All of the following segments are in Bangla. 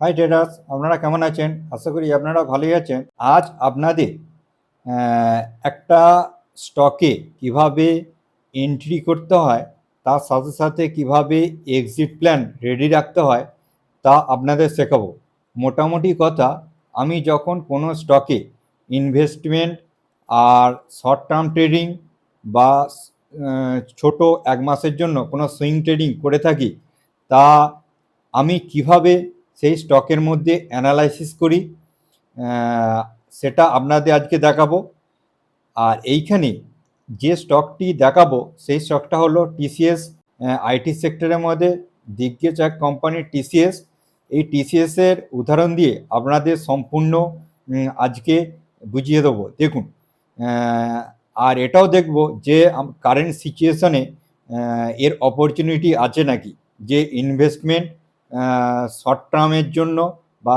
হাই ট্রেডার্স, আপনারা কেমন আছেন? আশা করি আপনারা ভালোই আছেন। আজ আপনাদের একটা স্টকে কিভাবে এন্ট্রি করতে হয়, তার সাথে সাথে কিভাবে এক্সিট প্ল্যান রেডি রাখতে হয় তা আপনাদের শেখাবো। মোটামুটি কথা, আমি যখন কোনো স্টকে ইনভেস্টমেন্ট আর শর্ট টার্ম ট্রেডিং বা ছোট এক মাসের জন্য কোনো সুইং ট্রেডিং করে থাকি, তা আমি কিভাবে সেই স্টকের মধ্যে অ্যানালাইসিস করি সেটা আপনাদের আজকে দেখাবো। আর এইখানে যে স্টকটি দেখাবো সেই স্টকটা হলো টিসিএস। আইটি সেক্টরের মধ্যে দিগ্গজ এক কোম্পানি টিসিএস। এই টিসিএসের উদাহরণ দিয়ে আপনাদের সম্পূর্ণ আজকে বুঝিয়ে দেবো। দেখুন, আর এটাও দেখব যে কারেন্ট সিচুয়েশনে এর অপরচুনিটি আছে নাকি, যে ইনভেস্টমেন্ট শর্ট টার্মের জন্য বা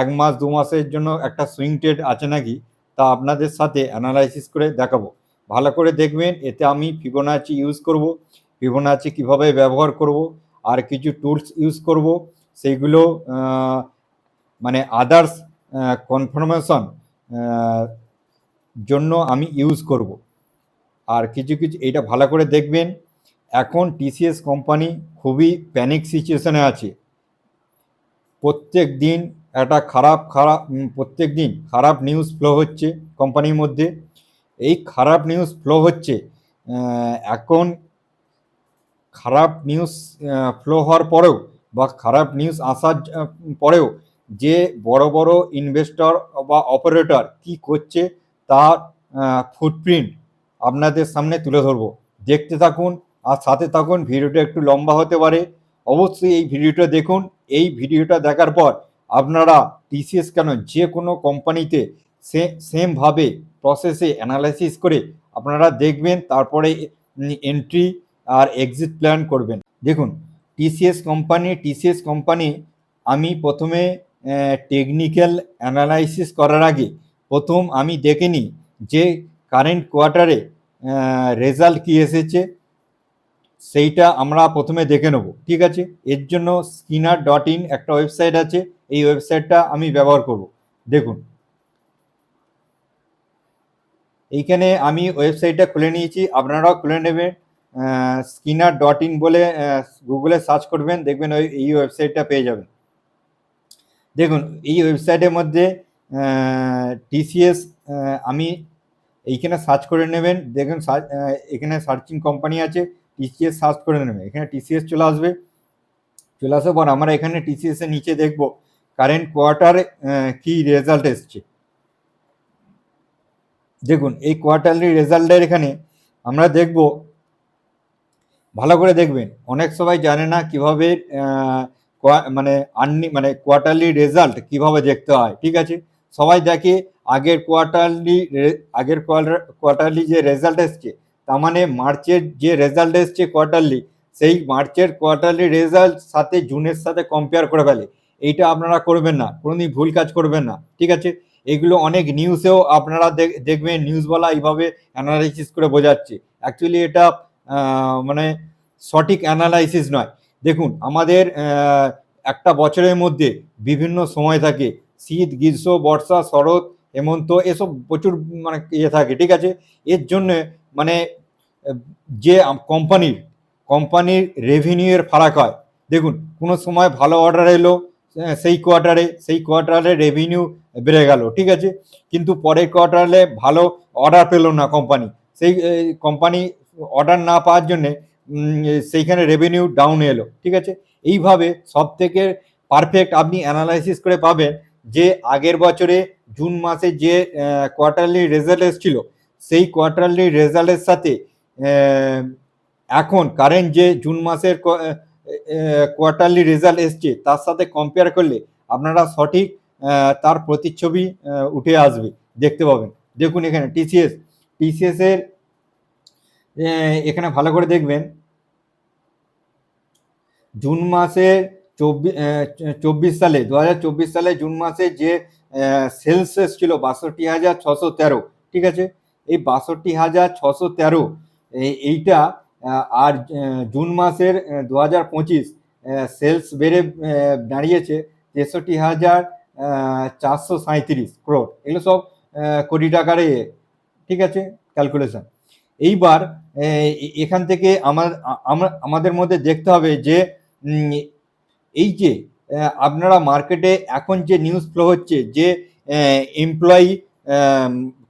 এক মাস দু মাসের জন্য একটা সুইং ট্রেড আছে নাকি, তা আপনাদের সাথে অ্যানালাইসিস করে দেখাবো। ভালো করে দেখবেন, এতে আমি ফিবোনাচি ইউজ করব, ফিবোনাচি কিভাবে ব্যবহার করব, আর কিছু টুলস ইউজ করব, সেইগুলো মানে আদার্স কনফার্মেশন জন্য আমি ইউজ করব। আর কিছু এইটা ভালো করে দেখবেন। এখন টিসিএস কোম্পানি খুবই প্যানিক সিচুয়েশনে আছে। প্রত্যেক দিন একটা প্রত্যেক দিন খারাপ নিউজ ফ্লো হচ্ছে কোম্পানির মধ্যে। এই খারাপ নিউজ ফ্লো হচ্ছে, এখন খারাপ নিউজ ফ্লো হওয়ার পরেও বা খারাপ নিউজ আসার পরেও যে বড় বড় ইনভেস্টর বা অপারেটর কি করছে তার ফুটপ্রিন্ট আপনাদের সামনে তুলে ধরবো। দেখতে থাকুন আর সাথে থাকুন। ভিডিওটা একটু লম্বা হতে পারে, অবশ্যই এই ভিডিওটা দেখুন। এই ভিডিওটা দেখার পর আপনারা টিসিএস কেন, যে কোনো কোম্পানিতে সেমভাবে প্রসেসে অ্যানালাইসিস করে আপনারা দেখবেন, তারপরে এন্ট্রি আর এক্সিট প্ল্যান করবেন। দেখুন, টিসিএস কোম্পানি আমি প্রথমে টেকনিক্যাল অ্যানালাইসিস করার আগে প্রথম আমি দেখে নিই যে কারেন্ট কোয়ার্টারে রেজাল্ট কি এসেছে, সেইটা আমরা প্রথমে দেখে নেব। ঠিক আছে, এর জন্য স্কিনার.in একটা ওয়েবসাইট আছে, এই ওয়েবসাইটটা আমি ব্যবহার করব। দেখুন, এইখানে আমি ওয়েবসাইটটা খুলে নিয়েছি, আপনারাও খুলে নেবেন। স্কিনার.in বলে গুগলে সার্চ করবেন, দেখবেন এই ওয়েবসাইটটা পেয়ে যাবেন। দেখুন, এই ওয়েবসাইটের মধ্যে টিসিএস আমি এইখানে সার্চ করে নেবেন। দেখুন, এখানে সার্চিং কোম্পানি আছে, টিসিএস সার্চ করে নেবেন। এখানে টিসিএস চলে আসবে। চলে আসার পর আমরা এখানে টিসিএস এর নিচে দেখব কারেন্ট কোয়ার্টারে কি রেজাল্ট এসছে। দেখুন, এই কোয়ার্টারলি রেজাল্টের এখানে আমরা দেখব, ভালো করে দেখবেন। অনেক সবাই জানে না কিভাবে মানে কোয়ার্টারলি রেজাল্ট কিভাবে দেখতে হয়। ঠিক আছে, সবাই দেখে আগের কোয়ার্টারলি যে রেজাল্ট এসছে, তার মানে মার্চের যে রেজাল্ট এসছে কোয়ার্টারলি, সেই মার্চের কোয়ার্টারলি রেজাল্ট সাথে জুনের সাথে কম্পেয়ার করে ফেলে। এইটা আপনারা করবেন না, কোনোদিন ভুল কাজ করবেন না। ঠিক আছে, এগুলো অনেক নিউজেও আপনারা দেখবেন নিউজওয়ালা এইভাবে অ্যানালাইসিস করে বোঝাচ্ছে। অ্যাকচুয়ালি এটা মানে সঠিক অ্যানালাইসিস নয়। দেখুন, আমাদের একটা বছরের মধ্যে বিভিন্ন সময় থাকে, শীত, গ্রীষ্ম, বর্ষা, শরৎ, হেমন্ত, এসব প্রচুর মানে থাকে। ঠিক আছে, এর জন্য মানে যে কোম্পানির রেভিনিউয়ের ফারাক হয়। দেখুন, কোনো সময় ভালো অর্ডার এলো, সেই কোয়ার্টারে রেভিনিউ বেড়ে গেল। ঠিক আছে, কিন্তু পরের কোয়ার্টারে ভালো অর্ডার পেল না কোম্পানি, সেই কোম্পানি অর্ডার না পাওয়ার জন্যে সেইখানে রেভিনিউ ডাউন এলো। ঠিক আছে, এইভাবে সব থেকে পারফেক্ট আপনি অ্যানালাইসিস করে পাবেন যে আগের বছরে জুন মাসে যে কোয়ার্টারলি রেজাল্ট এসেছিল, সেই কোয়ার্টারলি রেজাল্টের সাথে এখন কারেন্ট যে জুন মাসের কোয়ার্টারলি রেজাল্ট এসছে তার সাথে কম্পেয়ার করলে আপনারা সঠিক তার প্রতিচ্ছবি উঠে আসবে, দেখতে পাবেন। দেখুন, এখানে টিসিএস এর এখানে ভালো করে দেখবেন, জুন মাসে 2024 সালে জুন মাসে যে সেলস ছিল 62,613। ঠিক আছে, এই 62,613 এইটা আর জুন মাসের 2025 সেলস বেড়ে দাঁড়িয়েছে 63,437 crore, এগুলো সব কোটি টাকার ঠিক আছে ক্যালকুলেশন। এইবার এখান থেকে আমাদের মধ্যে দেখতে হবে যে এই যে আপনারা মার্কেটে এখন যে নিউজ ফ্লো হচ্ছে যে এমপ্লয়ি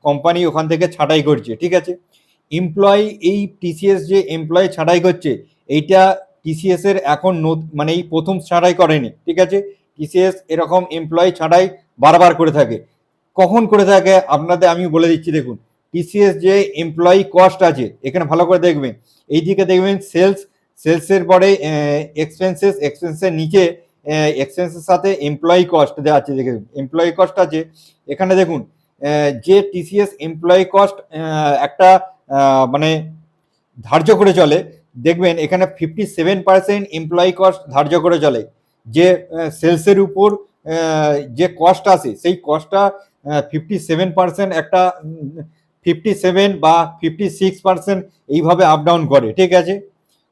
কোম্পানি ওখান থেকে ছাঁটাই করছে, ঠিক আছে। এমপ্লয়ি এই টিসিএস যে এমপ্লয়ি ছাঁটাই করছে, এইটা টিসিএস এর এখন মানে এই প্রথম ছাঁটাই করেনি, ঠিক আছে। টিসিএস এরকম এমপ্লয়ি ছাঁটাই বারবার করে থাকে। কখন করে থাকে আপনাদের আমি বলে দিচ্ছি। দেখুন, টিসিএস যে এমপ্লয়ি কস্ট আছে, এখানে ভালো করে দেখবেন, এইদিকে দেখবেন সেলসের পরে এক্সপেন্সের নিচে এক্সপেন্সের সাথে এমপ্লয়ি কস্ট দেওয়া আছে। দেখুন এমপ্লয়ি কস্ট আছে এখানে। দেখুন যে টিসিএস এমপ্লয়ি কস্ট একটা মানে ধার্য করে চলে, দেখবেন এখানে 57% এমপ্লয়ি কস্ট ধার্য করে চলে। যে সেলসের উপর যে কস্ট আসে সেই কস্টটা 57% একটা 57 বা 56% এইভাবে আপ ডাউন করে, ঠিক আছে।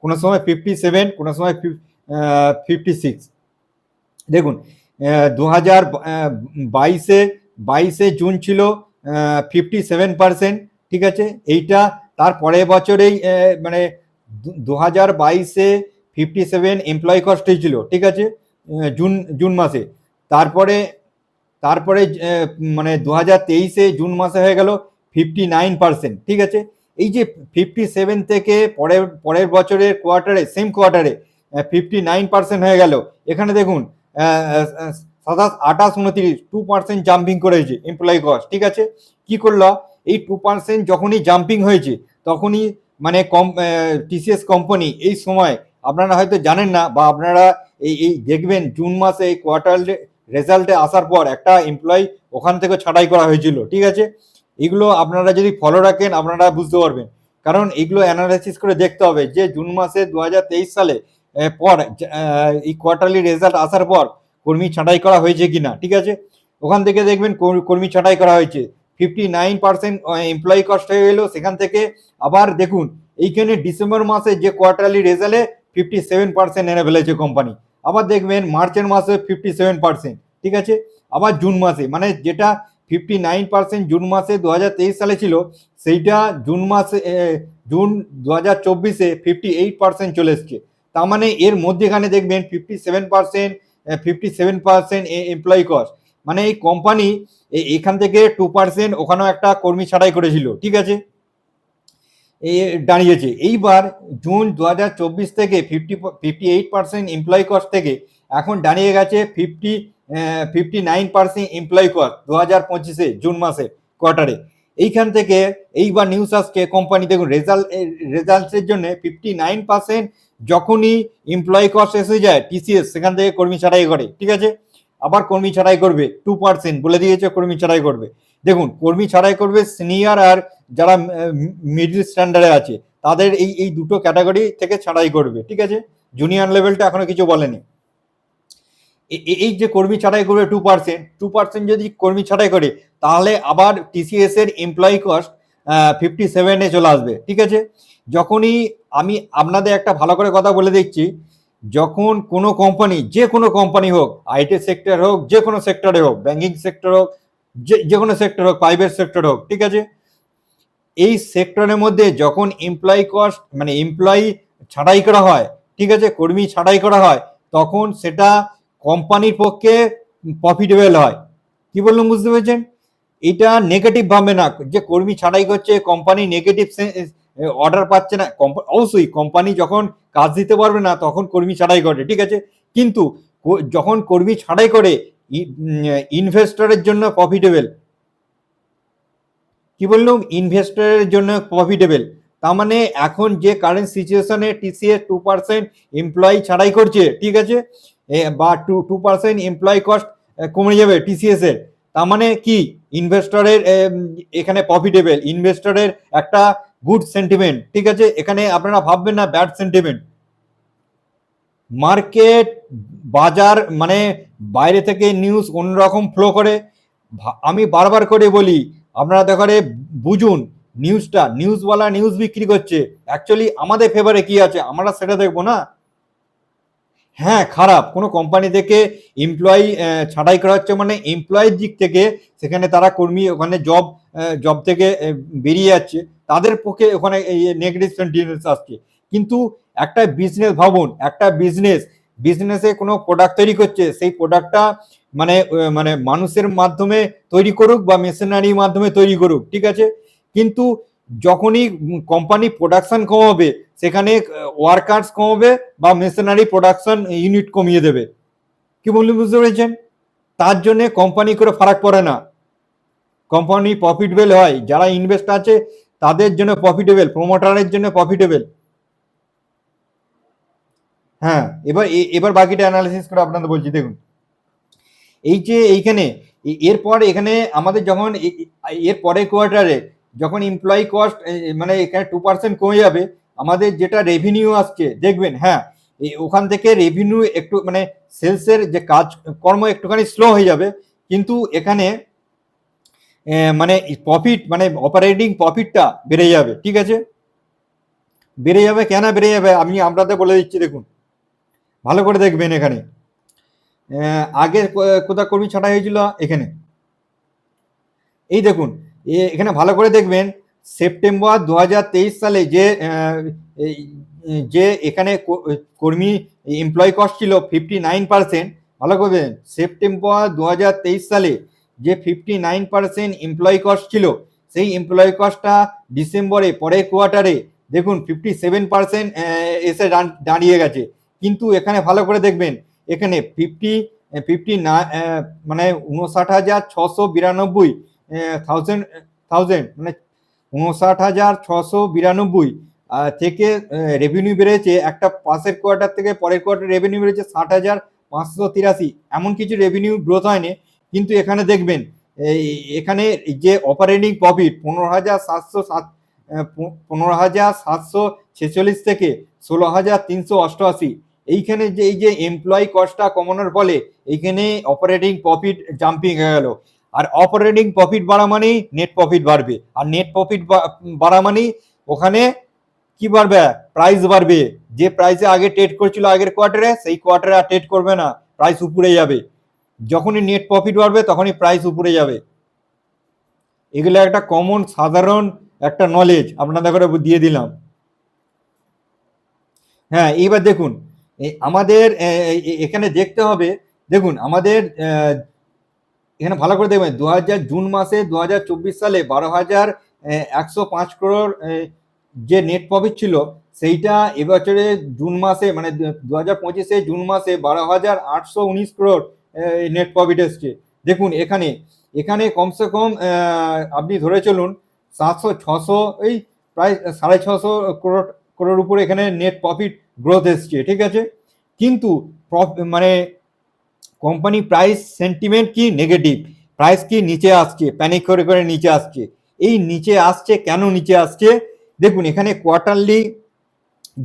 কোনো সময় 57, কোনো সময় 56। দেখুন 2022-এ জুন ছিল 57%, ঠিক আছে। এইটা তার পরের বছরেই মানে 2022-এ 57 এমপ্লয়ি কস্ট হয়েছিল, ঠিক আছে, জুন মাসে। তারপরে মানে 2023-এ জুন মাসে হয়ে গেল 59%, ঠিক আছে। এই যে 57 থেকে পরের বছরের কোয়ার্টারে, সেম কোয়ার্টারে 59% হয়ে গেল। এখানে দেখুন 2% জাম্পিং করেছে এমপ্লয়ি কস্ট, ঠিক আছে। কি করলো, এই 2% যখনই জাম্পিং হয়েছে তখনই মানে টিসিএস কোম্পানি এই সময়, আপনারা হয়তো জানেন না বা আপনারা এই দেখবেন জুন মাসে এই কোয়ার্টার রেজাল্টে আসার পর একটা এমপ্লয়ি ওখান থেকে ছাঁটাই করা হয়েছিল, ঠিক আছে। এগুলো আপনারা যদি ফলো রাখেন আপনারা বুঝতে পারবেন, কারণ এগুলো অ্যানালাইসিস করে দেখতে হবে যে জুন মাসে 2023 সালে পর এই কোয়ার্টারলি রেজাল্ট আসার পর কর্মী ছাঁটাই করা হয়েছে কিনা, ঠিক আছে। ওখান থেকে দেখবেন কর্মী ছাঁটাই করা হয়েছে, 59% এমপ্লয়ি কস্ট হয়ে গেল সেখান থেকে। আবার দেখুন এইখানে ডিসেম্বর মাসে যে কোয়ার্টারলি রেজাল্টে 57% এনে ফেলেছে কোম্পানি। আবার দেখবেন মার্চের মাসে 57%, ঠিক আছে। আবার জুন মাসে, মানে যেটা 59% জুন মাসে 2023 সালে ছিল, সেইটা জুন 2024-এ 58% চলে এসছে। তার মানে এর মধ্যেখানে দেখবেন 57% এমপ্লয়ি কস্ট, মানে এই কোম্পানি এখান থেকে 2% ওখানেও একটা কর্মী ছাঁটাই করেছিল, ঠিক আছে, দাঁড়িয়েছে। এইবার জুন 2024 থেকে 58% এমপ্লয়ি কস্ট থেকে এখন দাঁড়িয়ে গেছে 59% এমপ্লয়ি কস্ট 2025-এ জুন মাসে কোয়ার্টারে। এইখান থেকে এইবার নিউজ আসছে কোম্পানি, দেখুন রেজাল্টের জন্য 59% যখনই এমপ্লয়ি কস্ট এসে যায় টিসিএস সেখান থেকে কর্মী ছাঁটাই করে, ঠিক আছে। আবার কর্মী ছাঁটাই করবে 2%, বলে দিয়েছে কর্মী ছাঁটাই করবে। দেখুন কর্মী ছাঁটাই করবে সিনিয়র আর যারা মিডল স্ট্যান্ডার্ডে আছে তাদের এই দুটো ক্যাটাগরি থেকে ছাঁটাই করবে, ঠিক আছে। জুনিয়র লেভেলটা এখনো কিছু বলেনি। এই যে কর্মী ছাঁটাই করবে 2% যদি কর্মী ছাঁটাই করে, তাহলে আবার টিসিএস এর এমপ্লয়ি কস্ট 57-এ চলে আসবে, ঠিক আছে। যখনই আমি আপনাদের একটা ভালো করে কথা বলে দিচ্ছি, যখন কোনো কোম্পানি, যে কোনো কোম্পানি হোক, আইটি সেক্টর হোক, যে কোনো সেক্টরে হোক, ব্যাংকিং সেক্টর হোক, যে কোনো সেক্টর হোক, প্রাইভেট সেক্টর হোক, ঠিক আছে, এই সেক্টরের মধ্যে যখন এমপ্লয়ি কস্ট মানে এমপ্লয়ি ছাঁটাই করা হয়, ঠিক আছে, কর্মী ছাঁটাই করা হয়, তখন সেটা কোম্পানির পক্ষে প্রফিটেবল হয়। কি বললাম বুঝতে পেরেছেন? এটা নেগেটিভ ভাবে না যে কর্মী ছাঁটাই করছে কোম্পানি নেগেটিভ অর্ডার পাচ্ছে না। অবশ্যই কোম্পানি যখন কাজ দিতে পারবে না তখন কর্মী ছাঁটাই করে, ঠিক আছে, কিন্তু যখন কর্মী ছাঁটাই করে ইনভেস্টরের জন্য প্রফিটেবল। কি বললাম? ইনভেস্টরের জন্য প্রফিটেবল। তার মানে এখন যে কারেন্ট সিচুয়েশনে টিসিএস 2% এমপ্লয়ি ছাঁটাই করছে, ঠিক আছে, বা 2% এমপ্লয়ি কস্ট কমে যাবে টিসিএস এর, তার মানে কি ইনভেস্টরের এখানে প্রফিটেবল, ইনভেস্টরের একটা গুড সেন্টিমেন্ট, ঠিক আছে। এখানে আপনারা ভাববেন না ব্যাড সেন্টিমেন্ট। মার্কেট বাজার মানে বাইরে থেকে নিউজ অন্যরকম ফ্লো করে। আমি বারবার করে বলি আপনারা দেখে বুঝুন নিউজটা, নিউজওয়ালা নিউজ বিক্রি করছে, অ্যাকচুয়ালি আমাদের ফেভারে কি আছে আমরা সেটা দেখবো না। হ্যাঁ খারাপ, কোনো কোম্পানি থেকে এমপ্লয়ি ছাঁটাই করা হচ্ছে মানে এমপ্লয়ের দিক থেকে সেখানে তারা কর্মী ওখানে জব থেকে বেরিয়ে যাচ্ছে, তাদের পক্ষে ওখানে এই নেগেটিভ সেন্টিমেন্টস আসছে। কিন্তু একটা বিজনেস ভাবুন, একটা বিজনেসে কোনো প্রোডাক্ট তৈরি করছে, সেই প্রোডাক্টটা মানে মানুষের মাধ্যমে তৈরি করুক বা মেশিনারির মাধ্যমে তৈরি করুক, ঠিক আছে, কিন্তু যখনই কোম্পানি প্রোডাকশন কমাবে সেখানে ওয়ার্কার্স কমাবে বা মেশিনারি প্রোডাকশন ইউনিট কমিয়ে দেবে। কি বললি, বুঝতে পেরেছেন? তার জন্য কোম্পানি করে ফারাক পড়ে না, কোম্পানি প্রফিটেবল হয়, যারা ইনভেস্ট আছে তাদের জন্য প্রফিটেবল, প্রমোটারের জন্য প্রফিটেবল। হ্যাঁ, এবার বাকিটা অ্যানালিসিস করে আপনাদের বলছি। দেখুন এই যে এইখানে এরপর এখানে আমাদের যখন এর পরের কোয়ার্টারে যখন এমপ্লয়ি কস্ট মানে এখানে 2% কমে যাবে, আমাদের যেটা রেভিনিউ আসছে দেখবেন, হ্যাঁ ওখান থেকে রেভিনিউ একটু মানে সেলসের যে কাজ কর্ম একটুখানি স্লো হয়ে যাবে, কিন্তু এখানে মানে প্রফিট মানে অপারেটিং প্রফিটটা বেড়ে যাবে, ঠিক আছে, বেড়ে যাবে। কেন বেড়ে যাবে আমি আপনাদের বলে দিচ্ছি, দেখুন ভালো করে দেখবেন। এখানে আগে কোথাও কর্মী ছাঁটাই হয়েছিল, এখানে এই দেখুন, এখানে ভালো করে দেখবেন সেপ্টেম্বর 2023 সালে যে এখানে কর্মী এমপ্লয়ি কস্ট ছিল 59%। ভালো করবেন, সেপ্টেম্বর 2023 সালে যে 59% এমপ্লয়ি কস্ট ছিল, সেই এমপ্লয়ি কস্টটা ডিসেম্বরে পরের কোয়ার্টারে দেখুন 57% এসে দাঁড়িয়ে গেছে। কিন্তু এখানে ভালো করে দেখবেন, এখানে 50 মানে 59,692 থাউজেন্ড মানে 59,692 থেকে রেভিনিউ বেড়েছে একটা পাশের কোয়ার্টার থেকে পরের কোয়ার্টার রেভিনিউ বেড়েছে 60,583। এমন কিছু রেভিনিউ গ্রোথ হয়নি, কিন্তু এখানে দেখবেন এখানে যে অপারেটিং প্রফিট 15,746 থেকে 16,388। এইখানে যে এই যে এমপ্লয়ি কস্টটা কমানোর ফলে এইখানে অপারেটিং প্রফিট জাম্পিং হয়ে গেল। আর অপারেটিং প্রফিট বাড়া মানেই নেট প্রফিট বাড়বে, আর নেট প্রফিট বাড়া মানেই ওখানে কি বাড়বে, প্রাইস বাড়বে। যে প্রাইসে আগে ট্রেড করছিল আগের কোয়ার্টারে, সেই কোয়ার্টারে আর ট্রেড করবে না, প্রাইস উপরে যাবে। যখনই নেট প্রফিট বাড়বে তখনই প্রাইস উপরে যাবে। এগুলো একটা কমন সাধারণ একটা নলেজ আপনাদের করে দিয়ে দিলাম। হ্যাঁ, এইবার দেখুন আমাদের এখানে দেখতে হবে, দেখুন আমাদের এখানে ভালো করে দেখবেন জুন মাসে 2024 সালে 12,105 করোড় যে নেট প্রফিট ছিল, সেইটা এবছরে জুন মাসে মানে 2025-এ জুন মাসে 12,819 করোড় নেট প্রফিট এসছে। দেখুন এখানে কমসে কম আপনি ধরে চলুন 700-600 এই প্রায় 650 করোড় উপরে এখানে নেট প্রফিট গ্রোথ এসছে, ঠিক আছে। কিন্তু মানে কোম্পানি প্রাইস সেন্টিমেন্ট কি নেগেটিভ, প্রাইস কি নিচে আসছে, প্যানিক করে করে নিচে আসছে। এই নিচে আসছে কেন নিচে আসছে, দেখুন এখানে কোয়ার্টারলি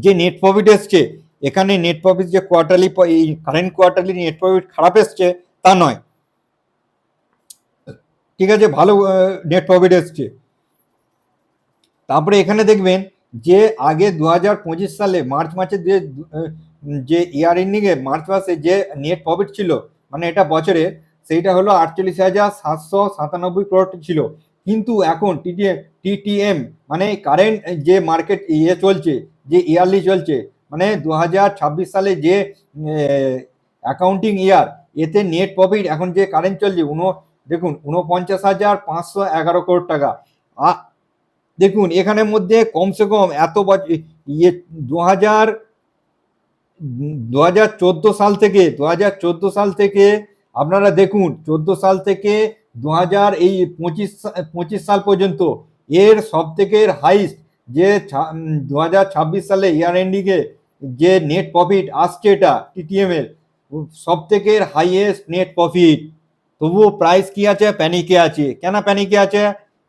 যে নেট প্রফিট এসছে, এখানে নেট প্রফিট যে কোয়ার্টারলি এই কারেন্ট কোয়ার্টারলি নেট প্রফিট খারাপ এসছে তা নয়, ঠিক আছে, ভালো নেট প্রফিট এসছে। তারপরে এখানে দেখবেন যে আগে 2025 সালে মার্চ মাসে যে ইয়ার এন্ডিংয়ে মার্চ মাসে যে নেট প্রফিট ছিল মানে এটা বছরে, সেইটা হলো 48,797 করোড় ছিল। কিন্তু এখন টিটিএম মানে কারেন্ট যে মার্কেট চলছে, যে ইয়ারলি চলছে, মানে 2026 সালে যে অ্যাকাউন্টিং ইয়ার, এতে নেট প্রফিট এখন যে কারেন্ট চলছে দেখুন 49,511 করোড় টাকা। দেখুন এখানের মধ্যে কমসে কম এত বছর 2014 সাল থেকে আপনারা দেখুন 14 সাল থেকে 2025 সাল পর্যন্ত এর সব থেকে হাইস্ট যে 2026 সালে ইয়ার এন্ডিংয়ে যে নেট প্রফিট আসছে, এটা টিটিএম এর সব থেকে হাইয়েস্ট নেট প্রফিট। তবুও প্রাইস কি আছে, প্যানিকে আছে। কেন প্যানিকে আছে,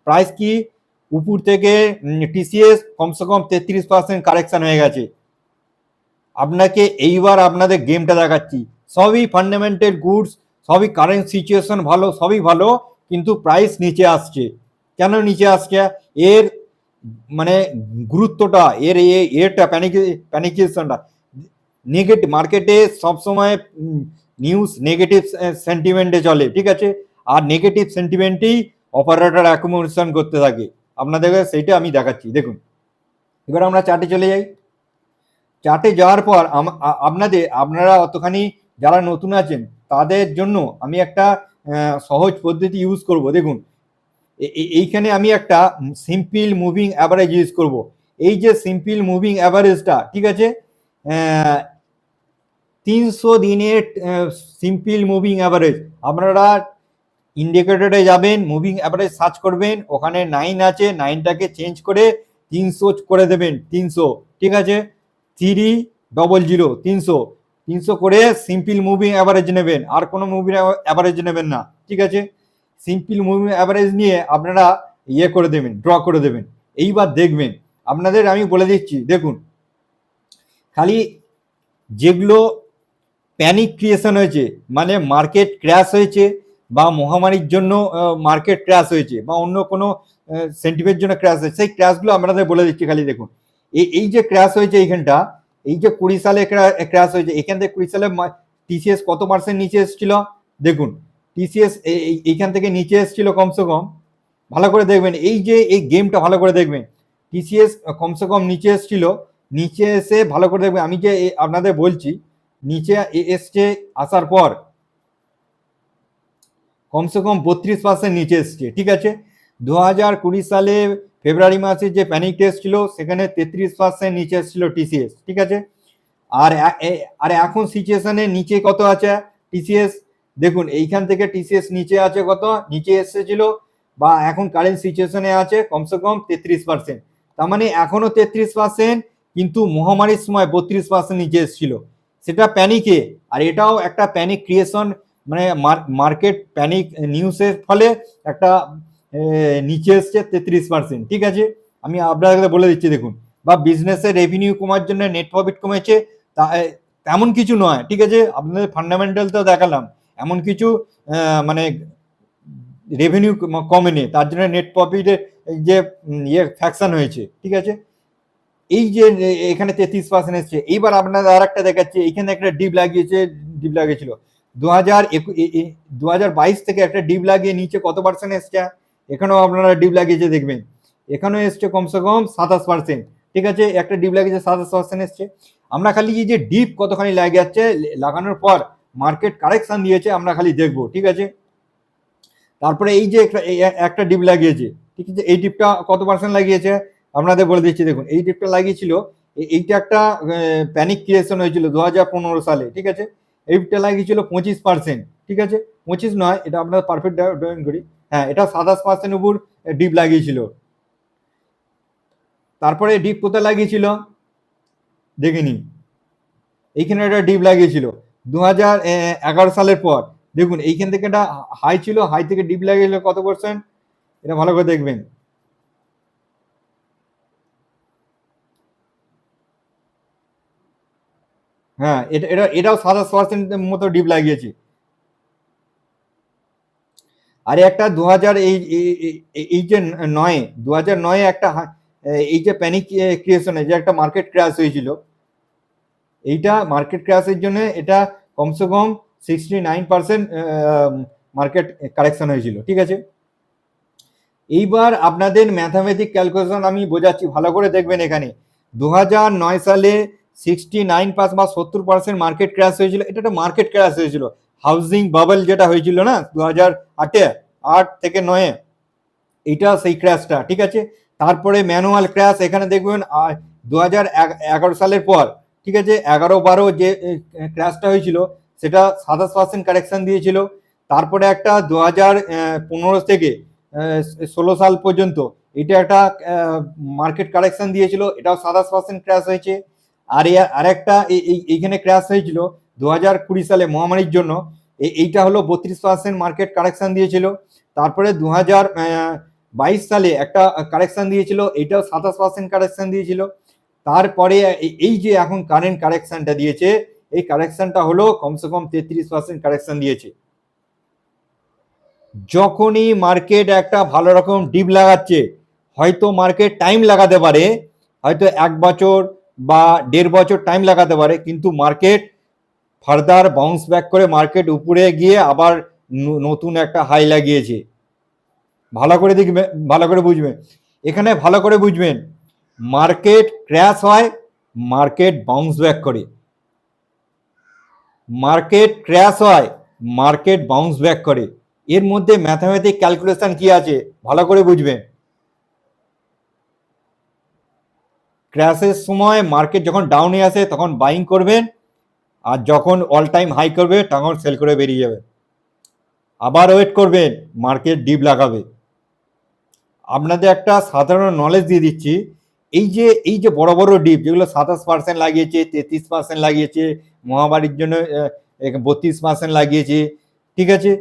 প্রাইস কি উপর থেকে টিসিএস কমসে কম 33% কারেকশন হয়ে গেছে। আপনাকে এইবার আপনাদের গেমটা দেখাচ্ছি, সবই ফান্ডামেন্টাল গুডস, সবই কারেন্ট সিচুয়েশন ভালো, সবই ভালো, কিন্তু প্রাইস নিচে আসছে। কেন নিচে আসছে, এর মানে গুরুত্বটা, এরটা প্যানিকেশনটা নেগেটিভ মার্কেটে সবসময় নিউজ নেগেটিভ সেন্টিমেন্টে চলে, ঠিক আছে, আর নেগেটিভ সেন্টিমেন্টেই অপারেটর অ্যাকুমুলেশন করতে থাকে। আপনাদেরকে সেইটা আমি দেখাচ্ছি, দেখুন। এবার আমরা চার্টে চলে যাই। চার্টে যাওয়ার পর আপনারা অতখানি যারা নতুন আছেন তাদের জন্য আমি একটা সহজ পদ্ধতি ইউজ করব। দেখুন, এইখানে আমি একটা সিম্পল মুভিং অ্যাভারেজ ইউজ করব। এই যে সিম্পল মুভিং অ্যাভারেজটা, ঠিক আছে, 300 দিনের সিম্পল মুভিং অ্যাভারেজ। আপনারা ইন্ডিকেটরে যাবেন, মুভিং অ্যাভারেজ সার্চ করবেন, ওখানে 9 আছে, 9টাকে চেঞ্জ করে 300 করে দেবেন। 300, ঠিক আছে, 300 300 করে সিম্পল মুভিং অ্যাভারেজ নেবেন, আর কোনো মুভিং অ্যাভারেজ নেবেন না, ঠিক আছে। সিম্পল মুভিং অ্যাভারেজ নিয়ে আপনারা করে দেবেন, ড্র করে দেবেন। এইবার দেখবেন, আপনাদের আমি বলে দিচ্ছি, দেখুন, খালি যেগুলো প্যানিক ক্রিয়েশন হয়েছে, মানে মার্কেট ক্র্যাশ হয়েছে, বা মহামারীর জন্য মার্কেট ক্র্যাশ হয়েছে, বা অন্য কোনো সেন্টিমেন্টের জন্য ক্র্যাশ হয়েছে, সেই ক্র্যাশগুলো আপনাদের বলে দিচ্ছি। খালি দেখুন, এই যে ক্র্যাশ হয়েছে এইখানটা, এই যে 20 সালে ক্র্যাশ হয়েছে, এখান থেকে 20 সালে টিসিএস কত পার্সেন্ট নিচে এসেছিল, দেখুন, টিসিএস এইখান থেকে নিচে এসেছিল কমসে কম, ভালো করে দেখবেন, এই যে এই গেমটা ভালো করে দেখবেন, টিসিএস কমসে কম নিচে এসেছিল, নিচে এসে ভালো করে দেখবেন, আমি যে আপনাদের বলছি, নিচে এসছে, আসার পর কমসে কম 32% নিচে এসছে, ঠিক আছে। 2020 সালে ফেব্রুয়ারি মাসে যে প্যানিক টেস্ট ছিল, সেখানে 33% নিচে এসেছিল টিসিএস, ঠিক আছে। আর এখন সিচুয়েশনে নিচে কত আছে টিসিএস, দেখুন, এইখান থেকে টিসিএস নিচে আছে, কত নিচে এসেছিল, বা এখন কারেন্ট সিচুয়েশনে আছে কমসে কম 33%। তার মানে এখনো 33%, কিন্তু মহামারীর সময় 32% নিচে এসেছিল, সেটা প্যানিকে। আর এটাও একটা প্যানিক ক্রিয়েশন, মানে মার্কেট প্যানিক নিউজের ফলে একটা নিচে এসছে 33%, ঠিক আছে। আমি আপনাদের বলে দিচ্ছি, দেখুন, বা বিজনেসের রেভিনিউ কমার জন্য নেট প্রফিট কমেছে, তেমন কিছু নয়, ঠিক আছে। আপনাদের ফান্ডামেন্টাল তো দেখালাম, এমন কিছু মানে রেভিনিউ কমেনি, তার জন্য নেট প্রফিটের যে ফ্যাকশন হয়েছে, ঠিক আছে। এই যে এখানে 33% এসছে। এইবার আপনাদের আর একটা দেখাচ্ছি, এখানে একটা ডিপ লাগিয়েছিল 2022 থেকে একটা ডিপ লাগিয়ে নিচে কত পার্সেন্ট এসছে, এখানেও আপনারা ডিপ লাগিয়েছে, দেখবেন, এখানেও এসছে কমসে কম 27%, ঠিক আছে। একটা ডিপ লাগিয়েছে, 27% এসছে। আমরা খালি এই যে ডিপ কতখানি লাগে যাচ্ছে, লাগানোর পর মার্কেট কারেকশন দিয়েছে, আমরা খালি দেখবো, ঠিক আছে। তারপরে এই যে একটা ডিপ লাগিয়েছে, ঠিক আছে, এই ডিপটা কত পার্সেন্ট লাগিয়েছে আপনাদের বলে দিচ্ছি। দেখুন, এই ডিপটা লাগিয়েছিল, এইটা একটা প্যানিক ক্রিয়েশন হয়েছিল 2015 সালে, ঠিক আছে। এই ডিপটা লাগিয়েছিল 25%, ঠিক আছে, 25 নয়, এটা আপনার পারফেক্ট ড্রয়িং করি, হ্যাঁ, এটা 27% উপর ডিপ লাগিয়েছিল। তারপরে ডিপ কোথায় লাগিয়েছিল দেখে নিন, এইখানে একটা ডিপ লাগিয়েছিল 2011 সালের পর। দেখুন, এইখান থেকে একটা হাই ছিল, হাই থেকে ডিপ লাগিয়েছিল কত পার্সেন্ট, এটা ভালো করে দেখবেন। হ্যাঁ, এটাও 27% মতো ডিপ লাগিয়েছে। আর একটা 2000 এই যে 2009 একটা এই যে প্যানিক ক্রিয়েশনে যে একটা মার্কেট ক্র্যাশ হয়েছিল, এইটা মার্কেট ক্র্যাশের জন্য এটা কমসে কম 69% মার্কেট কারেকশন হয়েছিল, ঠিক আছে। এইবার আপনাদের ম্যাথামেটিক ক্যালকুলেশন আমি বোঝাচ্ছি, ভালো করে দেখবেন। এখানে 2009 সালে 69% বা 70% মার্কেট ক্র্যাশ হয়েছিল, এটা একটা মার্কেট ক্র্যাশ হয়েছিল, হাউজিং বাবল যেটা হয়েছিল না 2008 থেকে 9, এইটা সেই ক্র্যাশটা, ঠিক আছে। তারপরে ম্যানুয়াল ক্র্যাশ, এখানে দেখবেন 2011 সালের পর, ঠিক আছে, 11-12 যে ক্র্যাশটা হয়েছিল, সেটা 27% কারেকশন দিয়েছিল। তারপরে একটা 2015 থেকে 16 সাল পর্যন্ত এটা একটা মার্কেট কারেকশন দিয়েছিল, এটাও 27% ক্র্যাশ হয়েছে। আর একটা এইখানে ক্র্যাশ হয়েছিল 2020 সালে মহামারীর জন্য, এইটা হলো 32% মার্কেট কারেকশন দিয়েছিল। তারপরে 2022 সালে একটা কারেকশন দিয়েছিল, এইটাও 27% কারেকশন দিয়েছিল। তারপরে এই যে এখন কারেন্ট কারেকশনটা দিয়েছে, এই কারেকশনটা হলো কমসে কম 33% কারেকশন দিয়েছে। যখনই মার্কেট একটা ভালো রকম ডিপ লাগাচ্ছে, হয়তো মার্কেট টাইম লাগাতে পারে, হয়তো 1 বছর বা 1.5 বছর টাইম লাগাতে পারে, কিন্তু মার্কেট ফার্দার বাউন্স ব্যাক করে মার্কেট উপরে গিয়ে আবার নতুন একটা হাই লাগিয়েছে। ভালো করে দেখবেন, ভালো করে বুঝবেন, এখানে ভালো করে বুঝবেন, মার্কেট ক্র্যাশ হয়, মার্কেট বাউন্স ব্যাক করে, মার্কেট ক্র্যাশ হয়, মার্কেট বাউন্স ব্যাক করে। এর মধ্যে ম্যাথামেটিক ক্যালকুলেশন কি আছে ভালো করে বুঝবেন। ক্র্যাশের সময় মার্কেট যখন ডাউনে আসে তখন বাইং করবেন, আর যখন অল টাইম হাই করবে তখন সেল করে বেরিয়ে যাবে, আবার ওয়েট করবেন, মার্কেট ডিপ লাগাবে। আপনাদের একটা সাধারণ নলেজ দিয়ে দিচ্ছি, এই যে বড় বড় ডিপ যেগুলো 27% লাগিয়েছে, 33% লাগিয়েছে, মহামারীর জন্য 32% লাগিয়েছে, ঠিক আছে,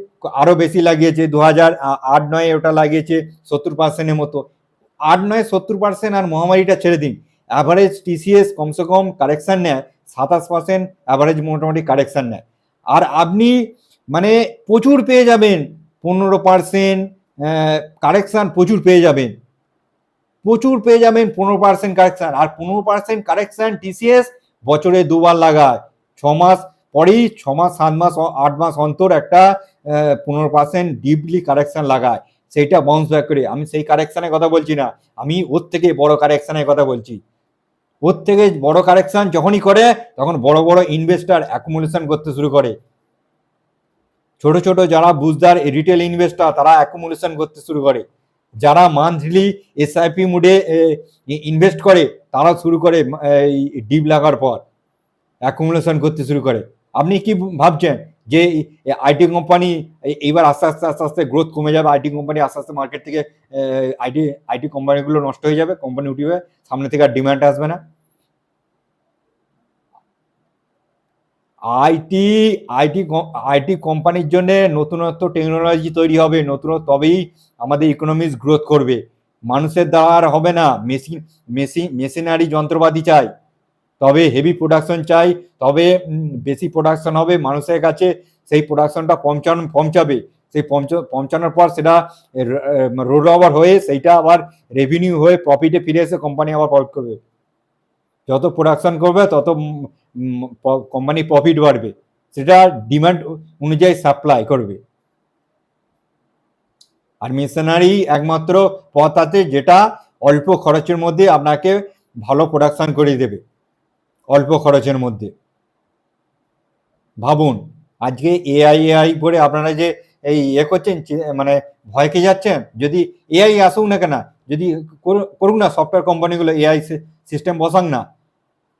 আরো বেশি লাগিয়েছে, 2008-9 ওটা লাগিয়েছে 70%-এর মতো। 8-9-70% আর মহামারীটা ছেড়ে দিন, অ্যাভারেজ টিসিএস কমসে কম কারেকশন নেয় 27%, অ্যাভারেজ মোটামুটি কারেকশন নেয়। আর আপনি মানে প্রচুর পেয়ে যাবেন, 15% কারেকশন প্রচুর পেয়ে যাবেন, প্রচুর পেয়ে যাবেন 15% কারেকশন। আর 15% কারেকশন টিসিএস বছরে 2বার লাগায়, 6 মাস পরেই, 6 মাস 7 মাস 8 মাস অন্তর একটা 15% ডিপলি কারেকশন লাগায়, সেইটা বাউন্স ব্যাক করে। আমি সেই কারেকশনের কথা বলছি না, আমি ওর থেকে বড় কারেকশনের কথা বলছি। ওর থেকে বড় কারেকশন যখনই করে তখন বড় বড় ইনভেস্টার অ্যাকুমুলেশন করতে শুরু করে, ছোট ছোট যারা বুঝদার রিটেল ইনভেস্টার তারা অ্যাকুমুলেশন করতে শুরু করে, যারা মান্থলি এসআইপি মুডে ইনভেস্ট করে তারা শুরু করে ডিপ লাগার পর অ্যাকুমুলেশন করতে শুরু করে। আপনি কি ভাবছেন যে আইটি কোম্পানি এইবার আস্তে আস্তে আস্তে আস্তে গ্রোথ কমে যাবে, আইটি কোম্পানি আস্তে আস্তে মার্কেট থেকে আইটি কোম্পানিগুলো নষ্ট হয়ে যাবে, কোম্পানি উঠে যাবে, সামনে থেকে আর ডিমান্ড আসবে না? আইটি আইটি আইটি কোম্পানির জন্য নতুনত্ব টেকনোলজি তৈরি হবে, নতুনত্ব, তবেই আমাদের ইকোনমিক্স গ্রোথ করবে। মানুষের দ্বারা আর হবে না, মেশিনারি যন্ত্রপাতি চাই, তবে হেভি প্রোডাকশন চাই, তবে বেশি প্রোডাকশন হবে মানুষের কাছে, সেই প্রোডাকশনটা পৌঁছাবে, সেই পৌঁছানোর পর সেটা রোল ওভার হয়ে সেইটা আবার রেভিনিউ হয়ে প্রফিটে ফিরে এসে কোম্পানি আবার প্রফিট করবে। যত প্রোডাকশন করবে তত কোম্পানি প্রফিট বাড়বে, সেটা ডিমান্ড অনুযায়ী সাপ্লাই করবে। আর মেশিনারি একমাত্র পথ আছে যেটা অল্প খরচের মধ্যে আপনাকে ভালো প্রোডাকশন করে দেবে, অল্প খরচের মধ্যে। ভাবুন, আজকে এআই করে আপনারা যে এই করছেন, মানে ভয় খেয়ে যাচ্ছেন, যদি এআই আসুক না কেন, যদি করুক না সফটওয়্যার কোম্পানিগুলো, এআই সিস্টেম বসাক না,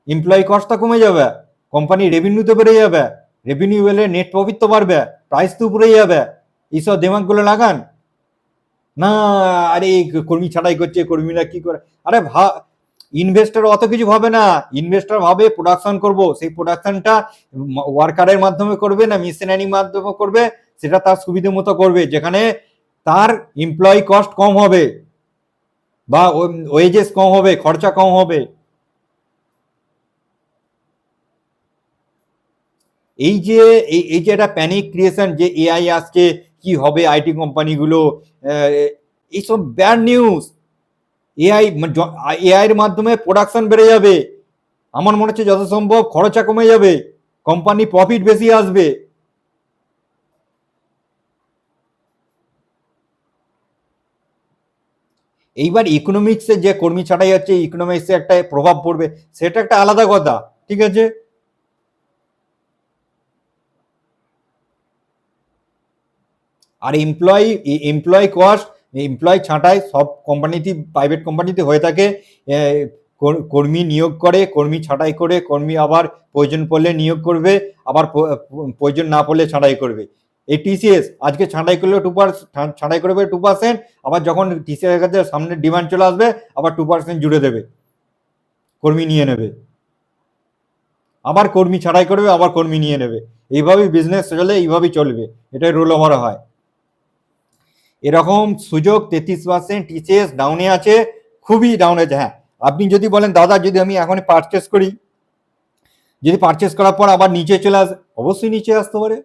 এমপ্লয়ি কস্টটা কমে যাবে, কোম্পানি রেভিনিউ তো বেড়ে যাবে, রেভিনিউ বেড়ে নেট প্রফিট তো বাড়বে, প্রাইস তো উপরে যাবে। এইসব দিমাগগুলো লাগান না। আরে কর্মী ছাঁটাই করছে, কর্মীরা কি করে, আরে ইনভেস্টর অত কিছু ভাবে না, ইনভেস্টর ভাবে প্রোডাকশন করব, সেই প্রোডাকশনটা ওয়ার্কারের মাধ্যমে করবে না মেশিনারির মাধ্যমে করবে, সেটা তার সুবিধে মতো করবে, যেখানে তার এমপ্লয়ি কস্ট কম হবে বা ওয়েজেস কম হবে, খরচা কম হবে। এই যে একটা প্যানিক ক্রিয়েশন যে এআই আসছে, কি হবে আইটি কোম্পানিগুলো, এইসব ব্যাড নিউজ। এআই এর মাধ্যমে প্রোডাকশন বেড়ে যাবে, আমার মনে হচ্ছে যত সম্ভব খরচা কমে যাবে, কোম্পানি প্রফিট বেশি আসবে। এইবার ইকোনমিক্সে যে কর্মী ছাঁটাই যাচ্ছে, ইকোনমিক্সে একটা প্রভাব পড়বে, সেটা একটা আলাদা কথা, ঠিক আছে। আর এমপ্লয়ি কস্ট, এমপ্লয়ি ছাঁটাই সব কোম্পানিতে, প্রাইভেট কোম্পানিতে হয়ে থাকে, কর্মী নিয়োগ করে, কর্মী ছাঁটাই করে, কর্মী আবার প্রয়োজন পড়লে নিয়োগ করবে, আবার প্রয়োজন না পড়লে ছাঁটাই করবে। এই টিসিএস আজকে ছাঁটাই করলে ছাঁটাই করবে 2%, আবার যখন টিসিএস কাছে সামনে ডিমান্ড চলে আসবে আবার 2% জুড়ে দেবে, কর্মী নিয়ে নেবে, আবার কর্মী ছাঁটাই করবে, আবার কর্মী নিয়ে নেবে। এইভাবেই বিজনেস চলে, এইভাবেই চলবে, এটাই রোল ওভার হয়। এরকম সুযোগ 33% টিসিএস ডাউনে আছে, খুবই ডাউন আছে। হ্যাঁ, আপনি যদি বলেন দাদা যদি আমি এখনই পারচেস করি, যদি পারচেস করার পর আবার নিচে চলে আসে, অবশ্যই নিচে আসতে পারে।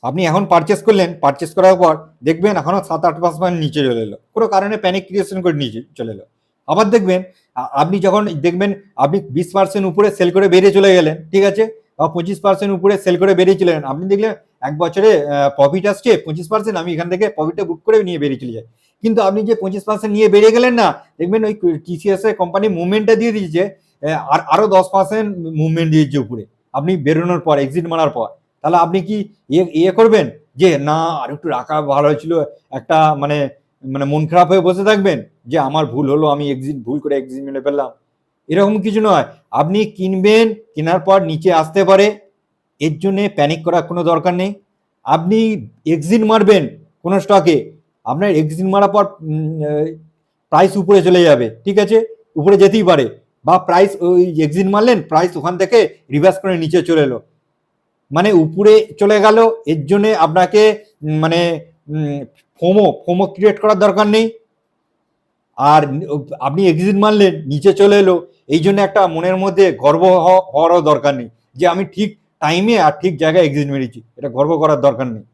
আপনি এখন পারচেস করলেন, পারচেস করার পর দেখবেন এখনো 7-8% নিচে চলে এলো, কোনো কারণে প্যানিক ক্রিয়েশন করে নিচে চলে এলো, আবার দেখবেন আপনি যখন দেখবেন আপনি 20% উপরে সেল করে বেরিয়ে চলে গেলেন, ঠিক আছে, বা 25% উপরে সেল করে বেরিয়ে চলে গেলেন, আপনি দেখলেন এক বছরে প্রফিট আসছে 25%, আমি এখান থেকে প্রফিটটা বুক করে নিয়ে বেরিয়ে চলে যাই। কিন্তু আপনি যে 25% নিয়ে বেরিয়ে গেলেন না, দেখবেন ওই টিসিএস এর কোম্পানি মুভমেন্টটা দিয়ে দিয়েছে, আর আরো 10% মুভমেন্ট দিয়েছে উপরে আপনি বেরোনোর পর, এক্সিট মারার পর। তাহলে আপনি কি ইয়ে করবেন যে না আর একটু রাখা ভালো ছিল, একটা মানে মানে মন খারাপ হয়ে বসে থাকবেন যে আমার ভুল হলো, আমি ভুল করে এক্সিট মেরে ফেললাম? এরকম কিছু নয়। আপনি কিনবেন, কেনার পর নিচে আসতে পারে, এর জন্য প্যানিক করার কোনো দরকার নেই। আপনি এক্সিট মারবেন কোনো স্টকে, আপনার এক্সিট মারার পর প্রাইস উপরে চলে যাবে, ঠিক আছে, উপরে যেতেই পারে, বা প্রাইস ওই এক্সিট মারলেন, প্রাইস ওখান থেকে রিভার্স করে নিচে চলে এলো, মানে উপরে চলে গেল, এর জন্য আপনাকে মানে ফোমো ক্রিয়েট করার দরকার নেই। আর আপনি এক্সিট মারলেন, নিচে চলে এলো, এই জন্য একটা মনের মধ্যে গর্ব হওয়ারও দরকার নেই যে আমি ঠিক টাইমে আর ঠিক জায়গায় এক্সিট মেরেছি, এটা গর্ব করার দরকার নেই।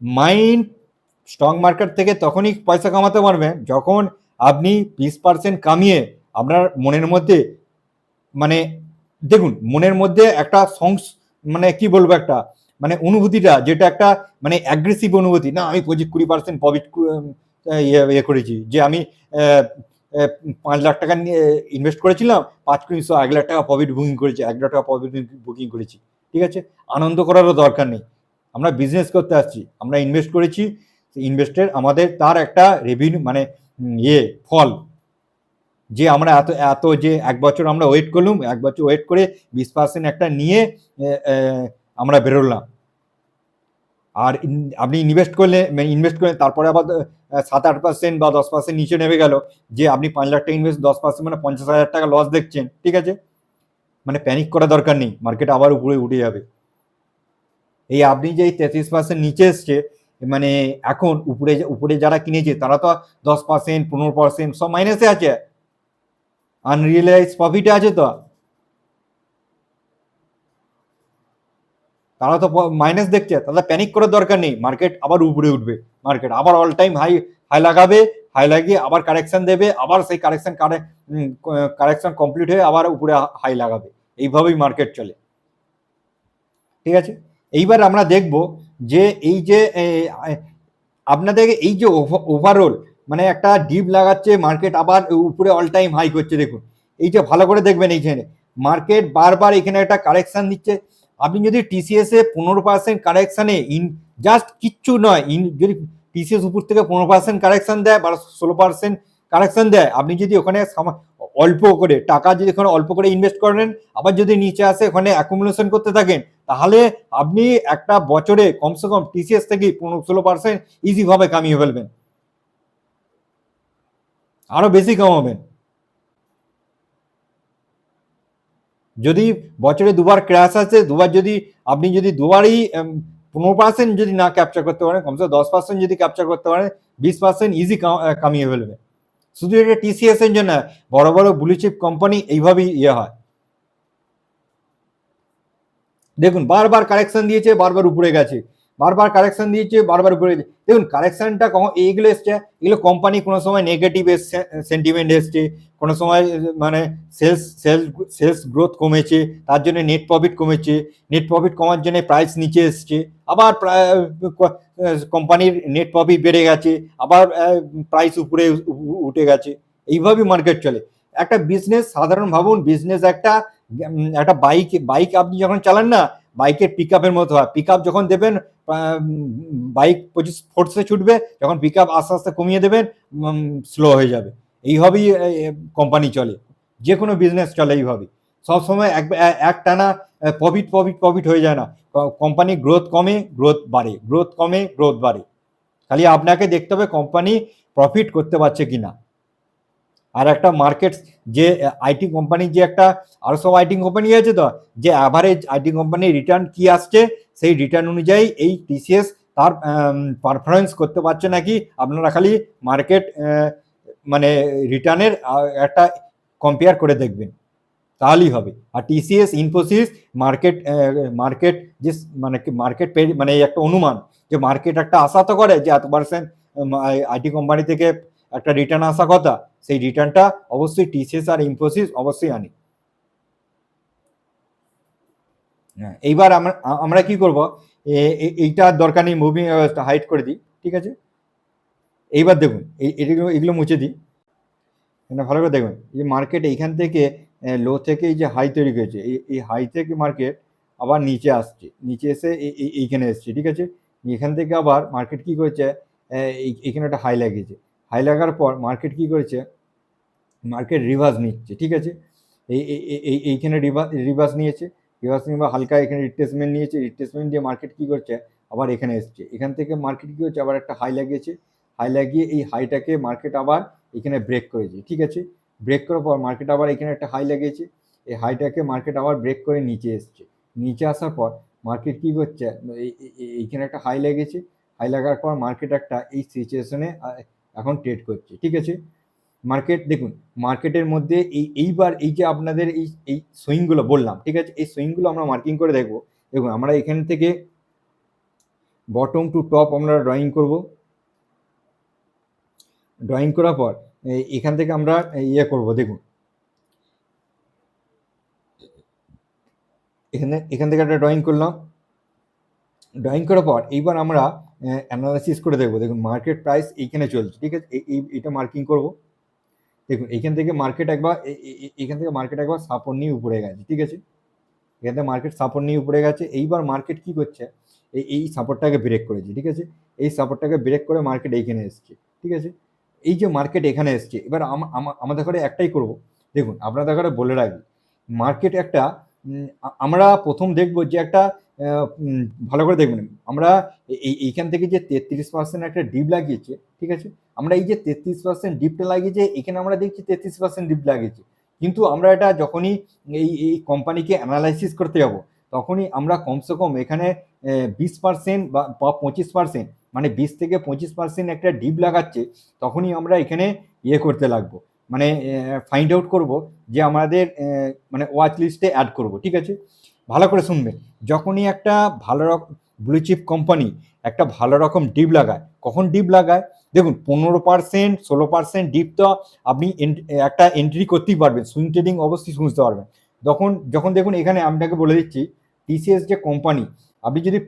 মাইন্ড স্টক মার্কেট থেকে তখনই পয়সা কামাতে পারবেন যখন আপনি 20% কামিয়ে আপনার মনের মধ্যে মানে দেখুন মনের মধ্যে একটা মানে কি বলবো, একটা মানে অনুভূতিটা, যেটা একটা মানে অ্যাগ্রেসিভ অনুভূতি, না আমি 20% প্রফিট ইয়ে করেছি, যে আমি 5 লাখ টাকা নিয়ে ইনভেস্ট করেছিলাম, 1 লাখ টাকা প্রফিট বুকিং করেছি, 1 লাখ টাকা প্রফিট বুকিং করেছি, ঠিক আছে। আনন্দ করারও দরকার নেই, আমরা বিজনেস করতে আসছি, আমরা ইনভেস্ট করেছি, ইনভেস্টের আমাদের তার একটা রেভিনিউ মানে ফল, যে আমরা এত এত যে 1 বছর আমরা ওয়েট করলাম, 1 বছর ওয়েট করে 20% একটা নিয়ে আমরা বেরোলাম। আর আপনি ইনভেস্ট করলেন তারপরে আবার 7-8% বা 10% নিচে নেমে গেল, যে আপনি 5 লাখ টাকা ইনভেস্ট, 10% মানে 50,000 টাকা লস দেখছেন, ঠিক আছে, মানে প্যানিক করা দরকার নেই, মার্কেট আবার উপরে উঠে যাবে। এই আপনি যে 33% নিচে এসছে, মানে এখন উপরে যারা কিনেছে তারা তো 10%, 15% সব মাইনাসে আছে, আনরিয়েলাইজ প্রফিটে আছে, তো তারা তো মাইনাস দেখছে, তাহলে প্যানিক করার দরকার নেই, মার্কেট আবার উপরে উঠবে, মার্কেট আবার অল টাইম হাই লাগাবে, হাই লাগিয়ে আবার কারেকশন দেবে, আবার সেই কারেকশন কমপ্লিট হয়ে আবার উপরে হাই লাগাবে, এইভাবেই মার্কেট চলে, ঠিক আছে। এইবার আমরা দেখব যে এই যে আপনাদের এই যে ওভারঅল মানে একটা ডিপ লাগাচ্ছে, মার্কেট আবার উপরে অল টাইম হাই করছে, দেখুন এই যে ভালো করে দেখবেন, এইখানে মার্কেট বারবার এখানে একটা কারেকশন দিচ্ছে। আপনি যদি টিসিএস এ 15% কারেকশানে জাস্ট কিচ্ছু নয়, যদি টিসিএস উপর থেকে 15% কারেকশন দেয় বা 16% কারেকশন দেয়, আপনি যদি ওখানে অল্প করে টাকা যদি ওখানে অল্প করে ইনভেস্ট করেন, আবার যদি নিচে আসে ওখানে অ্যাকুমুলেশন করতে থাকেন, তাহলে আপনি একটা বছরে কমসে কম টিসিএস থেকে 16% ইজিভাবে কামিয়ে ফেলবেন, আরো বেশি কামাবেন। যদি বছরে দুবার ক্র্যাশ আছে, দুবার যদি আপনি যদি দুবারই 15% যদি না ক্যাপচার করতে পারেন, কমসে 10% যদি ক্যাপচার করতে পারেন, 20% ইজি কামিয়ে ফেলবে। শুধু এটা টিসিএস এর জন্য, বড় বড় ব্লু চিপ কোম্পানি এইভাবেই হয়। দেখুন বারবার কারেকশন দিয়েছে, বারবার উপরে গেছে, বারবার কারেকশন দিয়েছে, বারবার উপরে গেছে। দেখুন কারেকশনটা এইগুলো এসছে, এগুলো কোম্পানি কোনো সময় নেগেটিভ সেন্টিমেন্ট এসছে, কোনো সময় মানে সেলস গ্রোথ কমেছে, তার জন্য নেট প্রফিট কমেছে, নেট প্রফিট কমার জন্য প্রাইস নিচে এসছে, আবার কোম্পানির নেট প্রফিট বেড়ে গেছে, আবার প্রাইস উপরে উঠে গেছে, এইভাবেই মার্কেট চলে। একটা বিজনেস, সাধারণ ভাবুন বিজনেস একটা বাইক আপনি যখন চালান না, বাইকের পিক আপের মতো হয়, পিক আপ যখন দেবেন বাইক 25 ফোর্সে ছুটবে, যখন পিক আপ আস্তে আস্তে কমিয়ে দেবেন স্লো হয়ে যাবে। এইভাবেই কোম্পানি চলে, যে কোনো বিজনেস চলে এইভাবেই, সবসময় এক টানা প্রফিট হয়ে যায় না, কোম্পানি গ্রোথ কমে গ্রোথ বাড়ে, গ্রোথ কমে গ্রোথ বাড়ে, খালি আপনাকে দেখতে হবে কোম্পানি প্রফিট করতে পারছে কিনা। আর একটা মার্কেট যে আইটি কোম্পানি, যে একটা আরো সব আইটি কোম্পানি আছে, তো যে অ্যাভারেজ আইটি কোম্পানির রিটার্ন কি আসছে, সেই রিটার্ন অনুযায়ী এই টিসিএস তার পারফরমেন্স করতে পারছে নাকি, আপনারা খালি মার্কেট মানে রিটার্নের একটা কম্পেয়ার করে দেখবেন, তাহলেই হবে। আর টিসিএস, ইনফোসিস, মার্কেট যে মানে মার্কেট মানে একটা অনুমান, যে মার্কেট একটা আশা তো করে যে এত পার্সেন্ট আইটি কোম্পানি থেকে একটা রিটার্ন আসা কথা, সেই রিটার্নটা অবশ্যই টিসিএস আর ইনফোসিস অবশ্যই আনি। হ্যাঁ, এইবার আমরা কি করব, এইটার দরকার নেই, মুভি হাইড করে দিই, ঠিক আছে। এইবার দেখুন এগুলো মুছে দিই, ভালো করে দেখবেন এই মার্কেট এইখান থেকে লো থেকে এই যে হাই তৈরি করেছে, এই হাই থেকে মার্কেট আবার নিচে আসছে, নিচে এসে এইখানে এসছে, ঠিক আছে। এখান থেকে আবার মার্কেট কি করেছে, এইখানে একটা হাই লাগিয়েছে, হাই লাগার পর মার্কেট কি করেছে, মার্কেট রিভার্স নিচ্ছে, ঠিক আছে। এইখানে রিভার্স নিয়েছে, রিভার্স নিয়ে হালকা এখানে রিট্রেসমেন্ট নিয়েছে, রিট্রেসমেন্ট দিয়ে মার্কেট কি করছে, আবার এখানে এসছে, এখান থেকে মার্কেট কি করছে, আবার একটা হাই লাগিয়েছে, হাই লাগিয়ে এই হাইটাকে মার্কেট আবার এখানে ব্রেক করেছে, ঠিক আছে। ব্রেক করার পর মার্কেট আবার এখানে একটা হাই লাগিয়েছে, এই হাইটাকে মার্কেট আবার ব্রেক করে নিচে এসছে, নিচে আসার পর মার্কেট কি করছে, এইখানে একটা হাই লেগেছে, হাই লাগার পর মার্কেট একটা এই সিচুয়েশনে এখন ট্রেড করছে, ঠিক আছে। মার্কেট দেখুন, মার্কেটের মধ্যে এইবার এই যে আপনাদের এই সুইংগুলো বললাম, ঠিক আছে, এই সুইংগুলো আমরা মার্কিং করে দেখবো। দেখুন আমরা এখান থেকে বটম টু টপ আমরা ড্রয়িং করব, ড্রয়িং করার পর এখান থেকে আমরা ইয়ে করব, দেখুন এখান থেকে একটা ড্রয়িং করলাম, ড্রয়িং করার পর এইবার আমরা অ্যানালাইসিস করে দেখবো। দেখুন মার্কেট প্রাইস এইখানে চলছে, ঠিক আছে, এটা মার্কিং করব। দেখুন এখান থেকে মার্কেট একবার সাপোর্ট নিয়ে উপরে গেছে, ঠিক আছে, এখান থেকে মার্কেট সাপোর্ট নিয়ে উপরে গেছে। এইবার মার্কেট কি করছে, এই সাপোর্টটাকে ব্রেক করেছে, ঠিক আছে, এই সাপোর্টটাকে ব্রেক করে মার্কেট এইখানে এসছে, ঠিক আছে। এই যে মার্কেট এখানে এসছে, এবার আমাদের ঘরে একটাই করব। দেখুন আপনাদের ঘরে বলে রাখি, মার্কেট একটা আমরা প্রথম দেখব যে একটা ভালো করে দেখবেন, আমরা এইখান থেকে যে 33% একটা ডিপ লাগিয়েছে, ঠিক আছে, আমরা এই যে 33% ডিপটা লাগিয়েছে, এখানে আমরা দেখছি 33% ডিপ লাগিয়েছে, কিন্তু আমরা এটা যখনই এই কোম্পানিকে অ্যানালাইসিস করতে যাব, তখনই আমরা কমসে কম এখানে 20% বা 25%, মানে 20 থেকে 25% একটা ডিপ লাগাচ্ছে, তখনই আমরা এখানে ইয়ে করতে লাগবো, মানে ফাইন্ড আউট করব যে আমাদের মানে ওয়াচ লিস্টে অ্যাড করব, ঠিক আছে। ভালো করে শুনবেন, যখনই একটা ভালো রকম ব্লু চিপ কোম্পানি একটা ভালো রকম ডিপ লাগায়, কখন ডিপ লাগায়, দেখুন 15% 16% ডিপ তো আপনি একটা এন্ট্রি করতেই পারবেন, সুইং ট্রেডিং অবশ্যই বুঝতে পারবেন। যখন দেখুন এখানে আপনাকে বলে দিচ্ছি, টিসিএস যে কোম্পানি, আপনি যদি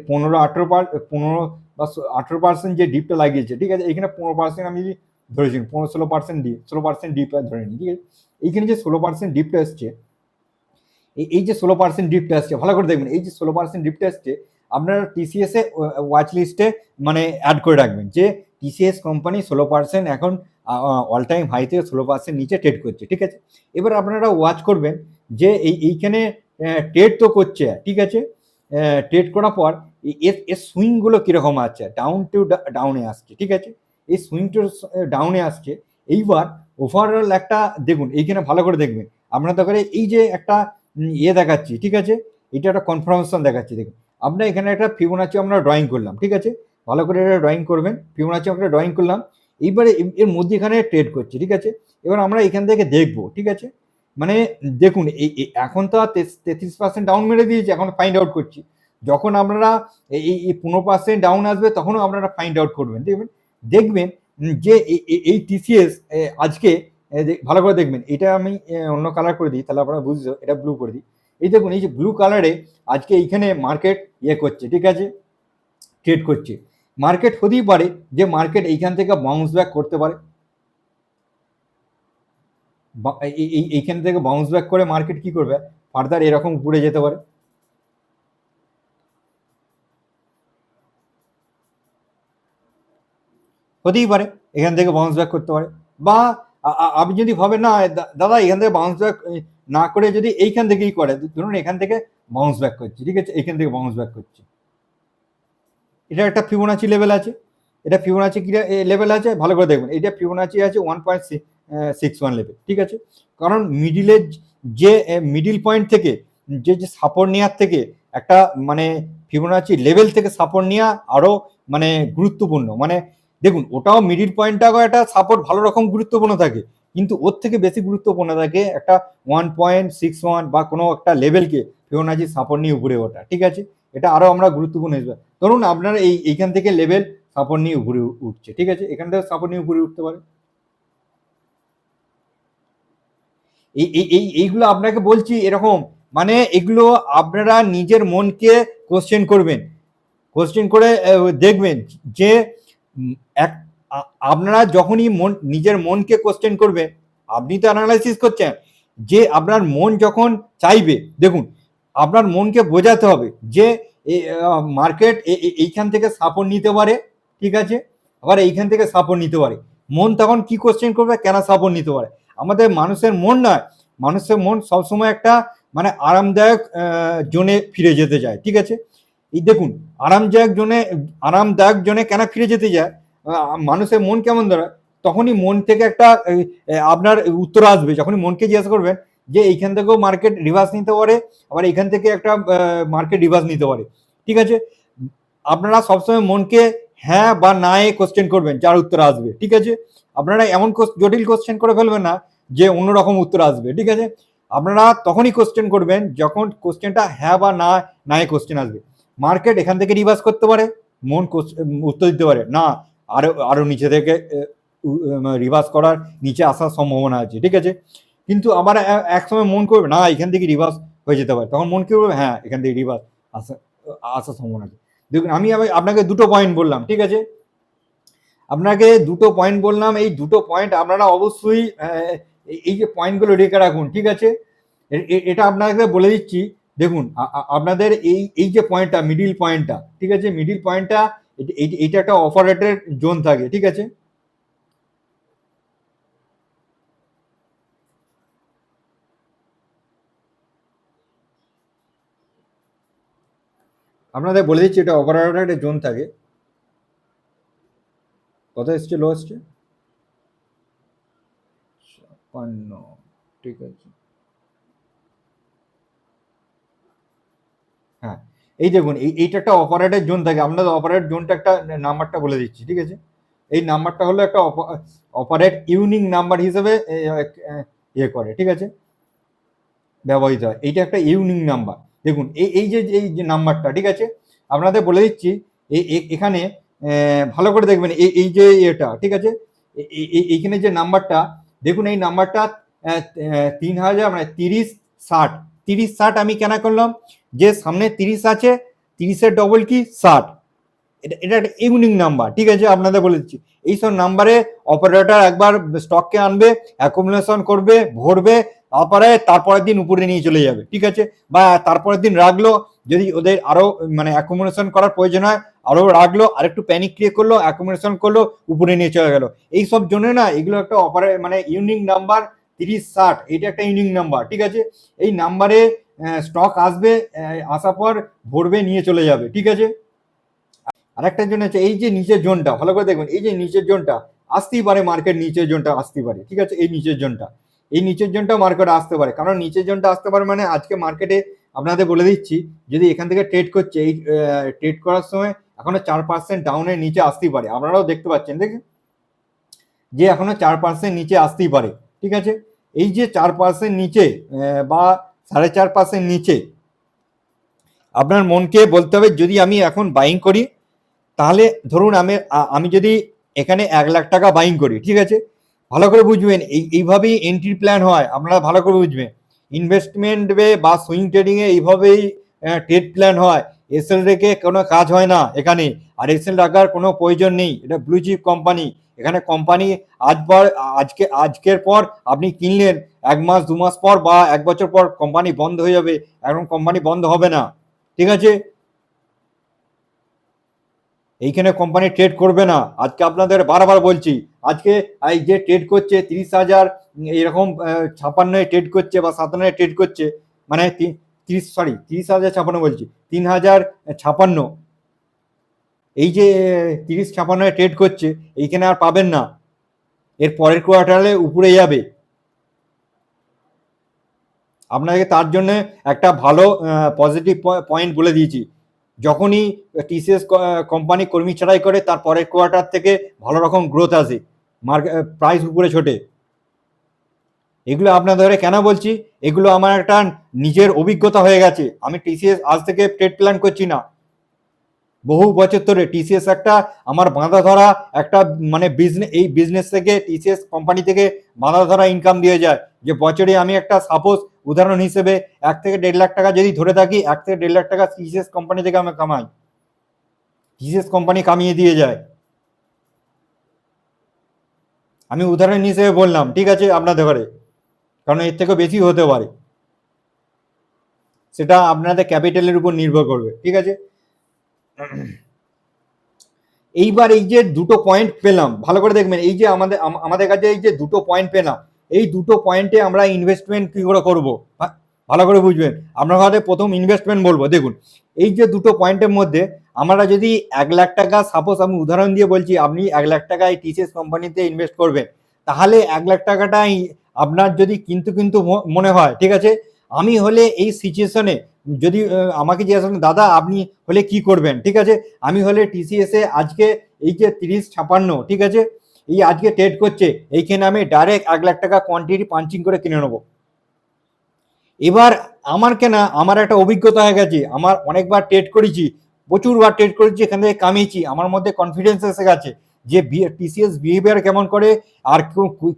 15 বা 18% যে ডিপটা লাগিয়েছে, ঠিক আছে, এখানে 15% আমি যদি ধরেছি, 16% ডিপ ধরে নিই, ঠিক আছে। এইখানে যে 16% ডিপটা এসছে, এই যে 16% ডিপটা আসছে, ভালো করে দেখবেন, এই যে 16% ডিপটা আসছে, আপনারা টিসিএস এ ওয়াচ লিস্টে মানে অ্যাড করে রাখবেন যে টিসিএস কোম্পানি 16% এখন অল টাইম হাই থেকে 16% নিচে ট্রেড করছে, ঠিক আছে। এবার আপনারা ওয়াচ করবেন যে এইখানে ট্রেড তো করছে, ঠিক আছে, ট্রেড করার পর এর সুইংগুলো কীরকম আছে, ডাউন টু ডাউনে আসছে, ঠিক আছে, এই সুইং টু ডাউনে আসছে। এইবার ওভারঅল একটা দেখুন, এইখানে ভালো করে দেখবেন, আপনাদের করে এই যে একটা ইয়ে দেখাচ্ছি, ঠিক আছে, এটা একটা কনফার্মেশন দেখাচ্ছি। দেখুন আমরা এখানে একটা ফিবোনাচি আমরা ড্রয়িং করলাম, ঠিক আছে, ভালো করে এটা ড্রয়িং করবেন, ফিবোনাচি আমরা ড্রয়িং করলাম। এইবারে এর মধ্যে এখানে ট্রেড করছে, ঠিক আছে। এবার আমরা এখান থেকে দেখবো, ঠিক আছে, মানে দেখুন এখন তো 33% ডাউন মেরে দিয়েছে, এখন ফাইন্ড আউট করছি। যখন আপনারা এই 15% ডাউন আসবে, তখনও আপনারা ফাইন্ড আউট করবেন, দেখবেন যে এই টিসিএস আজকে ভালো করে দেখবেন। এটা আমি অন্য কালার করে দিই, তাহলে আপনারা বুঝছো, এটা ব্লু করে দিই। এই দেখুন এই যে ব্লু কালারে আজকে এইখানে মার্কেট ইয়ে করছে, ঠিক আছে, ট্রেড করছে। মার্কেট হতেই পারে যে মার্কেট এইখান থেকে বাউন্স ব্যাক করতে পারে, এইখান থেকে বাউন্স ব্যাক করে মার্কেট কি করবে, ফার্দার এরকম উপরে যেতে পারে। হতেই পারে এখান থেকে বাউন্স ব্যাক করতে পারে, বা আপনি যদি ভাবেন না দাদা এখান থেকে বাউন্স ব্যাক না করে যদি এইখান থেকেই করে, ধরুন এখান থেকে বাউন্স ব্যাক করছে, ঠিক আছে, এখান থেকে বাউন্স ব্যাক করছে, এটা একটা ফিবোনাচি লেভেল আছে, এটা ফিবোনাচি কি লেভেল আছে, ভালো করে দেখবেন, এটা ফিবোনাচি আছে 1.61 লেভেল, ঠিক আছে। কারণ মিডিলের যে মিডিল পয়েন্ট থেকে যে সাপোর্ট নেওয়ার থেকে একটা মানে ফিবোনাচি লেভেল থেকে সাপোর্ট নেওয়া আরো মানে গুরুত্বপূর্ণ, মানে দেখুন ওটাও মিডিল পয়েন্টটাও একটা সাপোর্ট ভালো রকম গুরুত্বপূর্ণ থাকে, কিন্তু ওর থেকে বেশি গুরুত্বপূর্ণ থাকে একটা 1.61 বা কোনো একটা লেভেলকে ফিবোনাচি সাপোর্ট নিয়ে উপরে ওঠা, ঠিক আছে। এটা আরও আমরা গুরুত্বপূর্ণ হিসেবে ধরুন আপনার এইখান থেকে লেভেল সাপোর্ট নিয়ে উপরে উঠছে, ঠিক আছে, এখান থেকে সাপোর্ট নিয়ে উপরে উঠতে পারে। এইগুলো আপনাকে বলছি এরকম, মানে এগুলো আপনারা নিজের মনকে কোশ্চেন করবেন, কোশ্চেন করে দেখবেন যে আপনারা যখনই নিজের মনকে কোশ্চেন করবেন, আপনি তো অ্যানালাইসিস করছেন, যে আপনার মন যখন চাইবে, দেখুন আপনার মনকে বোঝাতে হবে যে মার্কেট এইখান থেকে সাপোর্ট নিতে পারে, ঠিক আছে, আবার এইখান থেকে সাপোর্ট নিতে পারে। মন তখন কি কোশ্চেন করবে, কেন সাপোর্ট নিতে পারে। আমাদের মানুষের মন নয়, মানুষের মন সবসময় একটা মানে আরামদায়ক জোনে ফিরে যেতে চায়, ঠিক আছে। এই দেখুন আরামদায়ক জোনে কেন ফিরে যেতে যায়, মানুষের মন কেমন ধরে, তখনই মন থেকে একটা আপনার উত্তর আসবে, যখনই মনকে জিজ্ঞাসা করবেন যে এইখান থেকেও মার্কেট রিভার্স নিতে পারে, আবার এইখান থেকে একটা মার্কেট রিভার্স নিতে পারে, ঠিক আছে। আপনারা সবসময় মনকে হ্যাঁ বা না এ কোশ্চেন করবেন, যার উত্তর আসবে, ঠিক আছে। আপনারা এমন জটিল কোশ্চেন করে ফেলবেন না যে অন্যরকম উত্তর আসবে, ঠিক আছে। আপনারা তখনই কোশ্চেন করবেন যখন কোশ্চেনটা হ্যাঁ বা না এ কোশ্চেন আসবে। মার্কেট এখান থেকে রিভার্স করতে পারে, মন উত্তর দিতে পারে না, আরো নিচে থেকে রিভার্স করার নিচে আসার সম্ভাবনা আছে, ঠিক আছে। কিন্তু আবার একসময় মন করবে না এখান থেকে রিভার্স হয়ে যেতে পারে, তখন মন কি করবে, হ্যাঁ এখান থেকে রিভার্স আসার সম্ভাবনা আছে। দেখুন আমি আপনাকে দুটো পয়েন্ট বললাম, ঠিক আছে, আপনাকে দুটো পয়েন্ট বললাম, এই দুটো পয়েন্ট আপনারা অবশ্যই এই যে পয়েন্টগুলো রেখে রাখুন, ঠিক আছে। এটা আপনাকে বলে দিচ্ছি, দেখুন আপনাদের এই যে পয়েন্টটা, মিডিল পয়েন্টটা, ঠিক আছে, মিডিল পয়েন্টটা এটা একটা অপারেটর জোন থাকে, ঠিক আছে। আপনাদের বলে দিচ্ছি এটা অপারেটর জোন থাকে। কত এসছে, লো এসছে 56, ঠিক আছে। হ্যাঁ এই দেখুন এইটা একটা অপারেটর জোন থাকে, আপনাদের অপারেটর জোনটা একটা নাম্বারটা বলে দিচ্ছি, ঠিক আছে। এই নাম্বারটা হলো একটা অপারেট ইউনিক নাম্বার হিসেবে ইয়ে করে, ঠিক আছে, ব্যবহৃত হয়। এইটা একটা ইউনিক নাম্বার। দেখুন এই যে নাম্বারটা, ঠিক আছে, আপনাদের বলে দিচ্ছি এখানে ভালো করে দেখবেন এই যে এটা, ঠিক আছে, এইখানে যে নাম্বারটা দেখুন, এই নাম্বারটা 3000 মানে 30-60 আমি কেন করলাম, যে সামনে 30 আছে, 30-এর ডবল কি 60, এটা একটা ইউনিক নাম্বার, ঠিক আছে। আপনাদের বলে দিচ্ছি এইসব নাম্বারে অপারেটর একবার স্টককে আনবে, অ্যাকুমুলেশন করবে, ভরবে, তারপরের দিন উপরে নিয়ে চলে যাবে, ঠিক আছে, বা তারপরের দিন রাখলো, যদি ওদের আরো মানে অ্যাকুমুলেশন করার প্রয়োজন হয় আরো রাখলো, আর একটু প্যানিক ক্রিয়েট করলো, অ্যাকুমুলেশন করলো, উপরে নিয়ে চলে গেল। এইসব জন্য না এগুলো একটা মানে ইউনিক নাম্বার 30-60, এটা একটা ইউনিক নাম্বার, ঠিক আছে। এই নাম্বারে স্টক আসবে, আসার পর ভরবে, নিয়ে চলে যাবে, ঠিক আছে। আরেকটা জোন আছে এই যে নিচের জোনটা, ভালো করে দেখবেন, এই যে নিচের জোনটা আসতেই পারে, মার্কেট নিচের জোনটা আসতেই পারে, ঠিক আছে। এই নিচের জোনটা মার্কেটে আসতে পারে, কারণ নিচের জোনটা আসতে পারে মানে আজকে মার্কেটে আপনাদের বলে দিচ্ছি, যদি এখান থেকে ট্রেড করছে, এই ট্রেড করার সময় এখনো 4% ডাউনের নিচে আসতেই পারে, আপনারাও দেখতে পাচ্ছেন, দেখুন যে এখনো 4% নিচে আসতেই পারে, ঠিক আছে। এই যে 4% নিচে বা 4.5% নিচে, আপনার মনকে বলতে হবে যদি আমি এখন বাইং করি, তাহলে ধরুন আমি যদি এখানে 1 লাখ টাকা বাইং করি, ঠিক আছে, ভালো করে বুঝবেন এইভাবেই এন্ট্রি প্ল্যান হয়, আপনারা ভালো করে বুঝবেন। ইনভেস্টমেন্ট বা সুইং ট্রেডিং এ এইভাবেই ট্রেড প্ল্যান হয়। এসএল রেখে কোনো কাজ হয় না এখানে, আর এসএল রাখার কোনো প্রয়োজন নেই, এটা ব্লু চিপ কোম্পানি। এখানে কোম্পানি আজকের পর আপনি কিনলেন, 1 মাস 2 মাস পর বা 1 বছর পর কোম্পানি বন্ধ হয়ে যাবে, এখন কোম্পানি বন্ধ হবে না, ঠিক আছে। এইখানে কোম্পানি ট্রেড করবে না, আজকে আপনাদের বারবার বলছি। আজকে এই যে ট্রেড করছে 30,000 এরকম 56 ট্রেড করছে বা 57 ট্রেড করছে, মানে 30,056 বলছি, 3056, এই যে 30-56 ট্রেড করছে, এইখানে আর পাবেন না, এর পরের কোয়ার্টারে উপরে যাবে। আপনাকে তার জন্য একটা ভালো পজিটিভ পয়েন্ট বলে দিয়েছি, যখনই টিসিএস কোম্পানি কর্মী ছাড়াই করে তার পরের কোয়ার্টার থেকে ভালো রকম গ্রোথ আসে, প্রাইস উপরে ছোটে। এগুলো আপনাদের কেন বলছি, এগুলো আমার একটা নিজের অভিজ্ঞতা হয়ে গেছে। আমি টিসিএস আজ থেকে ট্রেড প্ল্যান করছি না, বহু বছর ধরে টিসিএস একটা আমার বাঁধা ধরা একটা মানে বিজনেস, এই বিজনেস থেকে টিসিএস কোম্পানি থেকে বাঁধা ধরা ইনকাম দিয়ে যায়। যে বছরে আমি একটা সাপোজ উদাহরণ হিসেবে 1 থেকে 1.5 লাখ টাকা যদি ধরে থাকি, 1 থেকে 1.5 লাখ টাকা টিসিএস কোম্পানি থেকে আমি কামাই, টিসিএস কোম্পানি কামিয়ে দিয়ে যায়। আমি উদাহরণ হিসেবে বললাম, ঠিক আছে আপনাদের ঘরে, কারণ এর থেকেও বেশি হতে পারে, সেটা আপনাদের ক্যাপিটালের উপর নির্ভর করবে, ঠিক আছে। এইবার এই যে দুটো পয়েন্ট পেলাম, ভালো করে দেখবেন, এই যে আমাদের কাছে এই যে দুটো পয়েন্ট পেলাম, এই দুটো পয়েন্টে আমরা ইনভেস্টমেন্ট কি করে করবো ভালো করে বুঝবেন। আপনার কাছে প্রথম ইনভেস্টমেন্ট বলবো, দেখুন এই যে দুটো পয়েন্টের মধ্যে আমরা যদি 1 লাখ টাকা, সাপোজ আমি উদাহরণ দিয়ে বলছি, আপনি 1 লাখ টাকা এই টিসিএস কোম্পানিতে ইনভেস্ট করবেন, তাহলে 1 লাখ টাকাটাই আপনার যদি কিন্তু কিন্তু মনে হয়, ঠিক আছে, আমি হলে এই সিচুয়েশনে যদি আমাকে জিজ্ঞাসা করেন দাদা আপনি হলে কি করবেন, ঠিক আছে, আমি হলে টিসিএস এ আজকে এই যে 30-56, ঠিক আছে, এই আজকে ট্রেড করছে, এইখানে আমি ডাইরেক্ট 1 লাখ টাকা কোয়ান্টিটি পাঞ্চিং করে কিনে নেবো। এবার আমার কেনা আমার একটা অভিজ্ঞতা হয়ে গেছে, আমার অনেকবার ট্রেড করেছি, প্রচুরবার ট্রেড করেছি, এখান থেকে কামিয়েছি, আমার মধ্যে কনফিডেন্স এসে গেছে যে টিসিএস বিহেভিয়ার কেমন করে, আর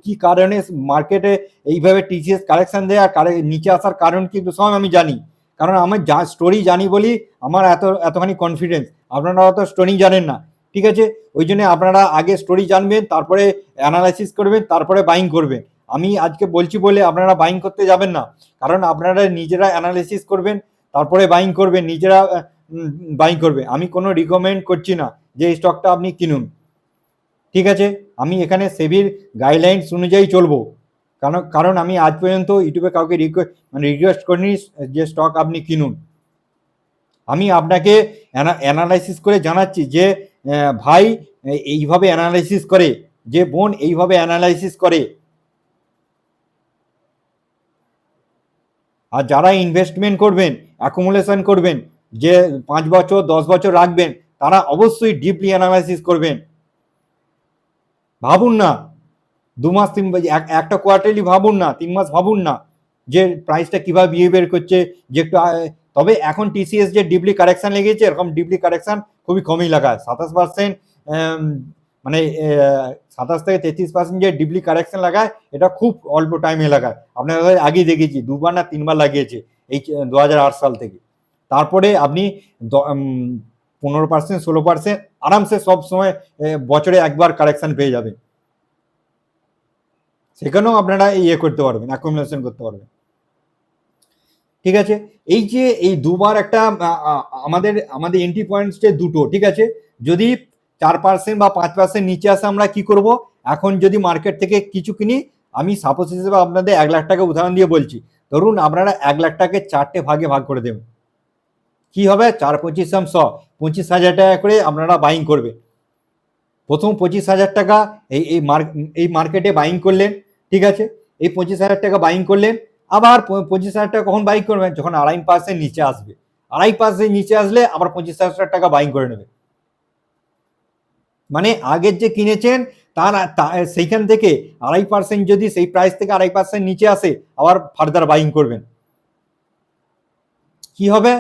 কি কারণে মার্কেটে এইভাবে টিসিএস কারেকশন দেয়, আর নিচে আসার কারণ কি সব আমি জানি, কারণ আমি স্টোরি জানি বলি আমার এতখানি কনফিডেন্স। আপনারা অত স্টোরি জানেন না, ঠিক আছে, ওই জন্য আপনারা আগে স্টোরি জানবেন, তারপরে অ্যানালাইসিস করবেন, তারপরে বাইং করবেন। আমি আজকে বলছি বলে আপনারা বাইং করতে যাবেন না, কারণ আপনারা নিজেরা অ্যানালাইসিস করবেন, তারপরে বাইং করবেন, নিজেরা বাইং করবে। আমি কোনো রিকমেন্ড করছি না যে এই স্টকটা আপনি কিনুন, ঠিক আছে, আমি এখানে সেবির গাইডলাইন্স অনুযায়ী চলবো, কারণ আমি আজ পর্যন্ত ইউটিউবে কাউকে রিকোয়েস্ট করিনি যে স্টক আপনি কিনুন। আমি আপনাকে অ্যানালাইসিস করে জানাচ্ছি যে ভাই এইভাবে অ্যানালাইসিস করে, যে বোন এইভাবে অ্যানালাইসিস করে। আর যারা ইনভেস্টমেন্ট করবেন, অ্যাকুমুলেশন করবেন, যে 5 বছর 10 বছর রাখবেন, তারা অবশ্যই ডিপলি অ্যানালাইসিস করবেন। ভাবুন না 2 মাস 3 একটা কোয়ার্টারলি ভাবুন না, 3 মাস ভাবুন না যে প্রাইসটা কিভাবে বিহেভিয়ার করছে, যে একটু তবে এখন টিসিএস যে ডিপলি কারেকশন লেগেছে, এরকম ডিপলি কারেকশন খুবই কমই লাগায়, 27%, মানে 27 থেকে 33% যে ডিপলি কারেকশন লাগায়, এটা খুব অল্প টাইমে লাগায়। আপনাদের আগেই দেখেছি 2বার না 3বার লাগিয়েছে এই 2008 সাল থেকে। তারপরে আপনি 15% 16% আরামসে সব সময় বছরে একবার কারেকশন পেয়ে যাবেন, সেখানেও আপনারা ইয়ে করতে পারবেন, অ্যাকুমুলেশন করতে পারবেন, ঠিক আছে। এই যে এই দুবার একটা আমাদের এন্ট্রি পয়েন্টস যে দুটো, ঠিক আছে, যদি 4% বা 5% নিচে আসে আমরা কি করব, এখন যদি মার্কেট থেকে কিছু কিনি, আমি সাপোজ হিসেবে আপনাদের 1 লাখ টাকা উদাহরণ দিয়ে বলছি, ধরুন আপনারা 1 লাখ টাকাকে 4টে ভাগে ভাগ করে দেবেন, কি হবে 4-25 100, 25,000 টাকা করে আপনারা বাইং করবে। প্রথম 25,000 টাকা এই মার্কেটে বাইং করলেন, ঠিক আছে, এই 25,000 টাকা বাইং করলেন, আবার 25,000 টাকা কখন বাইং করবেন, যখন 2.5% নিচে আসবে, 2.5% নিচে আসলে আবার 25,000 টাকা বাইং করে নেবে। মানে আগের যে কিনেছেন তার সেইখান থেকে 2.5% যদি সেই প্রাইস থেকে 2.5% নিচে আসে, আবার ফার্দার বাইং করবেন। কি হবে,